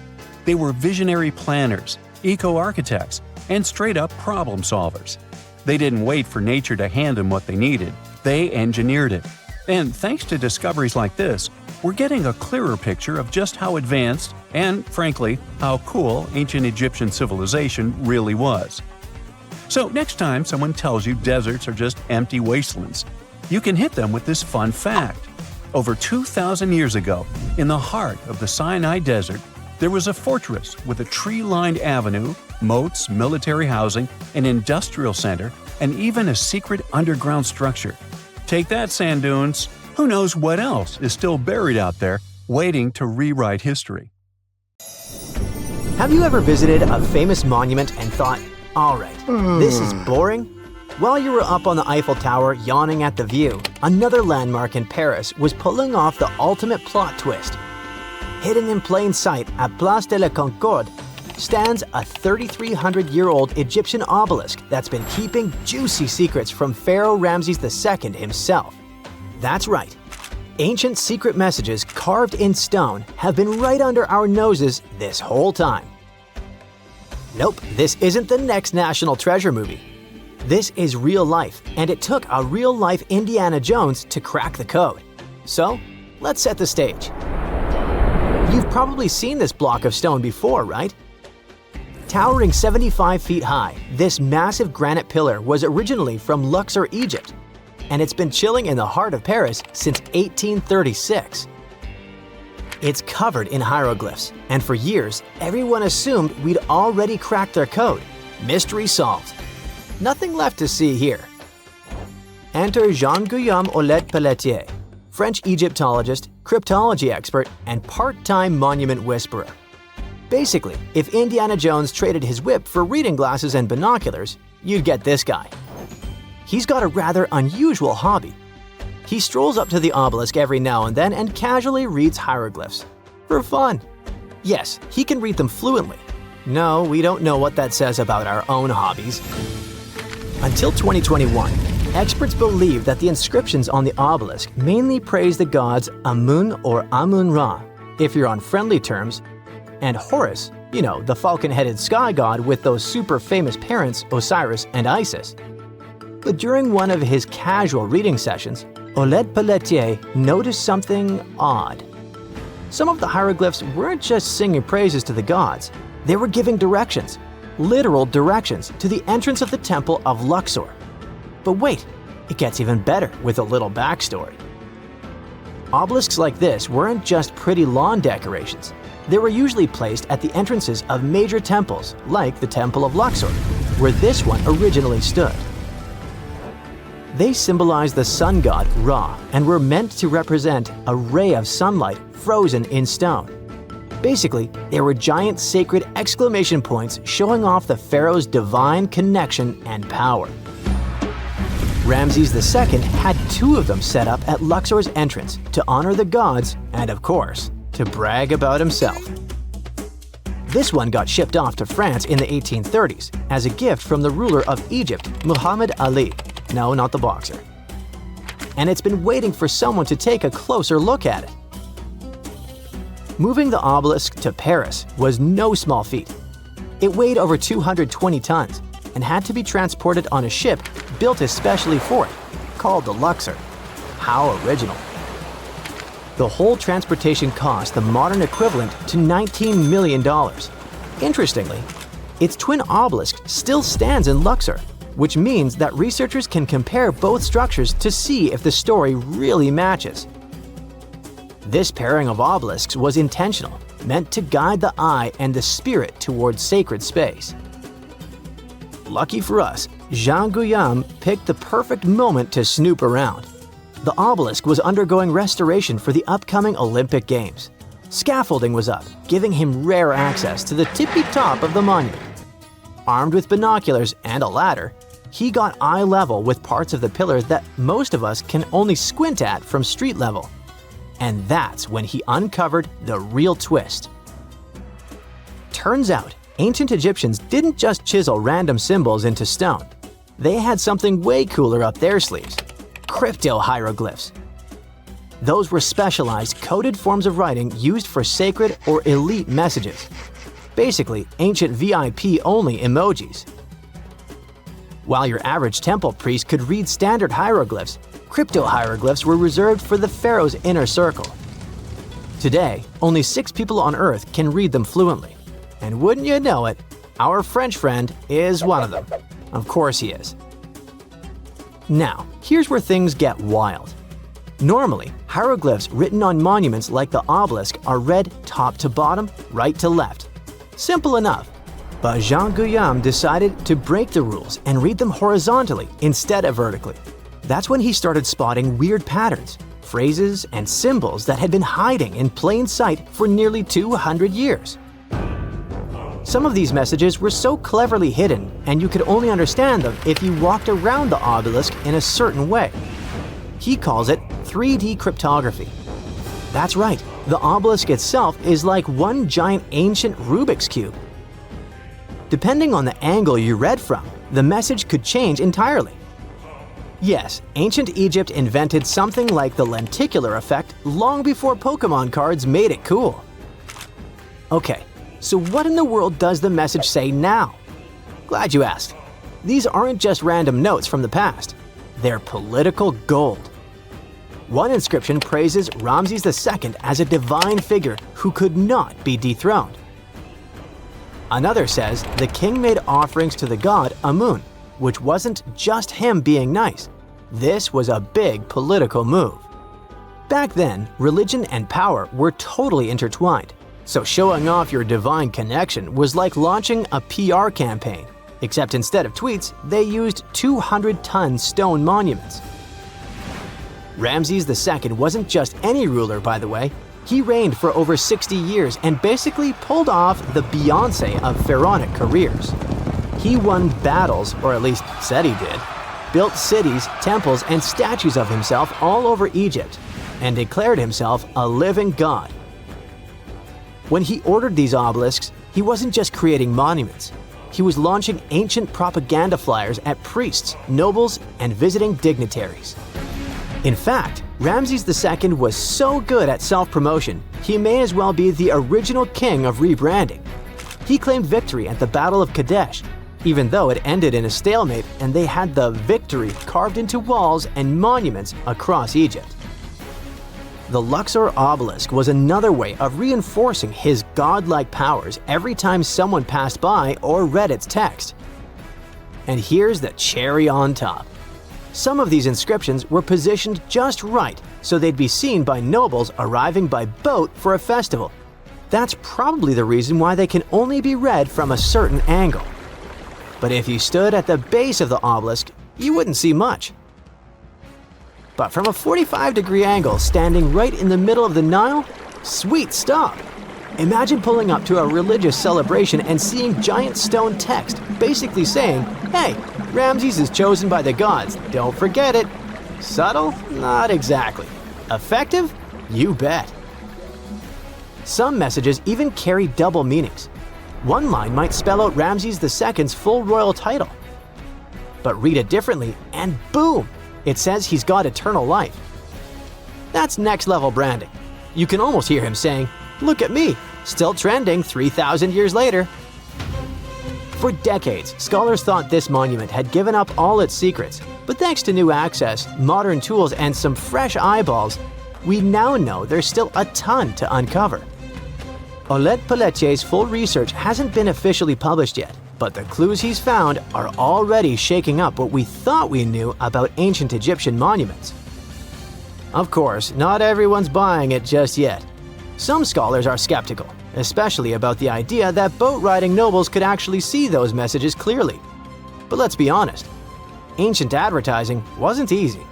They were visionary planners, eco-architects, and straight-up problem solvers. They didn't wait for nature to hand them what they needed, they engineered it. And thanks to discoveries like this, we're getting a clearer picture of just how advanced and, frankly, how cool ancient Egyptian civilization really was. So next time someone tells you deserts are just empty wastelands, you can hit them with this fun fact. Over 2,000 years ago, in the heart of the Sinai Desert, there was a fortress with a tree-lined avenue, moats, military housing, an industrial center, and even a secret underground structure. Take that, sand dunes! Who knows what else is still buried out there, waiting to rewrite history? Have you ever visited a famous monument and thought, alright, this is boring? While you were up on the Eiffel Tower yawning at the view, another landmark in Paris was pulling off the ultimate plot twist. Hidden in plain sight at Place de la Concorde stands a 3,300-year-old Egyptian obelisk that's been keeping juicy secrets from Pharaoh Ramses II himself. That's right. Ancient secret messages carved in stone have been right under our noses this whole time. Nope, this isn't the next National Treasure movie. This is real life, and it took a real-life Indiana Jones to crack the code. So, let's set the stage. You've probably seen this block of stone before, right? Towering 75 feet high, this massive granite pillar was originally from Luxor, Egypt. and it's been chilling in the heart of Paris since 1836. It's covered in hieroglyphs, and for years, everyone assumed we'd already cracked their code. Mystery solved. Nothing left to see here. Enter Jean-Guillaume Olet-Pelletier, French Egyptologist, cryptology expert, and part-time monument whisperer. Basically, if Indiana Jones traded his whip for reading glasses and binoculars, you'd get this guy. He's got a rather unusual hobby. He strolls up to the obelisk every now and then and casually reads hieroglyphs. For fun. Yes, he can read them fluently. No, we don't know what that says about our own hobbies. Until 2021, experts believe that the inscriptions on the obelisk mainly praise the gods Amun or Amun-Ra, if you're on friendly terms, and Horus, the falcon-headed sky god with those super famous parents Osiris and Isis. But during one of his casual reading sessions, Olet-Pelletier noticed something odd. Some of the hieroglyphs weren't just singing praises to the gods, they were giving directions, literal directions, to the entrance of the temple of Luxor. But wait, it gets even better with a little backstory. Obelisks like this weren't just pretty lawn decorations. They were usually placed at the entrances of major temples, like the Temple of Luxor, where this one originally stood. They symbolized the sun god Ra and were meant to represent a ray of sunlight frozen in stone. Basically, they were giant sacred exclamation points showing off the pharaoh's divine connection and power. Ramses II had 2 of them set up at Luxor's entrance to honor the gods and, of course, to brag about himself. This one got shipped off to France in the 1830s as a gift from the ruler of Egypt, Muhammad Ali. No, not the boxer. And it's been waiting for someone to take a closer look at it. Moving the obelisk to Paris was no small feat. It weighed over 220 tons and had to be transported on a ship built especially for it, called the Luxor. How original. The whole transportation cost the modern equivalent to $19 million. Interestingly, its twin obelisk still stands in Luxor, which means that researchers can compare both structures to see if the story really matches. This pairing of obelisks was intentional, meant to guide the eye and the spirit towards sacred space. Lucky for us, Jean-Guillaume picked the perfect moment to snoop around. The obelisk was undergoing restoration for the upcoming Olympic Games. Scaffolding was up, giving him rare access to the tippy top of the monument. Armed with binoculars and a ladder, he got eye level with parts of the pillars that most of us can only squint at from street level. And that's when he uncovered the real twist. Turns out, ancient Egyptians didn't just chisel random symbols into stone. They had something way cooler up their sleeves: crypto-hieroglyphs. Those were specialized coded forms of writing used for sacred or elite messages. Basically, ancient VIP-only emojis. While your average temple priest could read standard hieroglyphs, crypto-hieroglyphs were reserved for the pharaoh's inner circle. Today, only 6 people on Earth can read them fluently. And wouldn't you know it, our French friend is one of them. Of course he is. Now, here's where things get wild. Normally, hieroglyphs written on monuments like the obelisk are read top to bottom, right to left. Simple enough. But Jean-Guillaume decided to break the rules and read them horizontally instead of vertically. That's when he started spotting weird patterns, phrases, and symbols that had been hiding in plain sight for nearly 200 years. Some of these messages were so cleverly hidden, and you could only understand them if you walked around the obelisk in a certain way. He calls it 3D cryptography. That's right, the obelisk itself is like one giant ancient Rubik's Cube. Depending on the angle you read from, the message could change entirely. Yes, ancient Egypt invented something like the lenticular effect long before Pokemon cards made it cool. Okay, so what in the world does the message say now? Glad you asked. These aren't just random notes from the past. They're political gold. One inscription praises Ramses II as a divine figure who could not be dethroned. Another says the king made offerings to the god Amun, which wasn't just him being nice. This was a big political move. Back then, religion and power were totally intertwined, so showing off your divine connection was like launching a PR campaign, except instead of tweets, they used 200-ton stone monuments. Ramses II wasn't just any ruler, by the way. He reigned for over 60 years and basically pulled off the Beyoncé of pharaonic careers. He won battles, or at least said he did, built cities, temples, and statues of himself all over Egypt, and declared himself a living god. When he ordered these obelisks, he wasn't just creating monuments. He was launching ancient propaganda flyers at priests, nobles, and visiting dignitaries. In fact, Ramses II was so good at self-promotion, he may as well be the original king of rebranding. He claimed victory at the Battle of Kadesh, even though it ended in a stalemate and they had the victory carved into walls and monuments across Egypt. The Luxor obelisk was another way of reinforcing his godlike powers every time someone passed by or read its text. And here's the cherry on top. Some of these inscriptions were positioned just right so they'd be seen by nobles arriving by boat for a festival. That's probably the reason why they can only be read from a certain angle. But if you stood at the base of the obelisk, you wouldn't see much. But from a 45-degree angle standing right in the middle of the Nile, sweet stuff! Imagine pulling up to a religious celebration and seeing giant stone text basically saying, "Hey, Ramses is chosen by the gods, don't forget it." Subtle? Not exactly. Effective? You bet. Some messages even carry double meanings. One line might spell out Ramses II's full royal title. But read it differently and boom! It says he's got eternal life. That's next level branding. You can almost hear him saying, "Look at me, still trending 3,000 years later." For decades, scholars thought this monument had given up all its secrets, but thanks to new access, modern tools, and some fresh eyeballs, we now know there's still a ton to uncover. Oleg Pelletier's full research hasn't been officially published yet, but the clues he's found are already shaking up what we thought we knew about ancient Egyptian monuments. Of course, not everyone's buying it just yet. Some scholars are skeptical, especially about the idea that boat-riding nobles could actually see those messages clearly. But let's be honest, ancient advertising wasn't easy.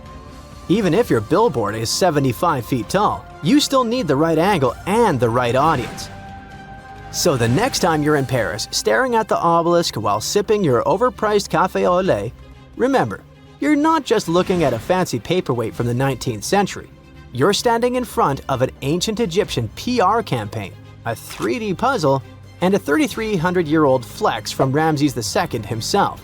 Even if your billboard is 75 feet tall, you still need the right angle and the right audience. So the next time you're in Paris staring at the obelisk while sipping your overpriced café au lait, remember, you're not just looking at a fancy paperweight from the 19th century. You're standing in front of an ancient Egyptian PR campaign, a 3D puzzle, and a 3,300-year-old flex from Ramses II himself.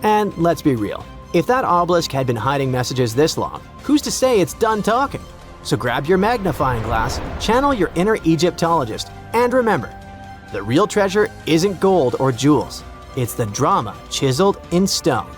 And let's be real, if that obelisk had been hiding messages this long, who's to say it's done talking? So grab your magnifying glass, channel your inner Egyptologist, and remember, the real treasure isn't gold or jewels, it's the drama chiseled in stone.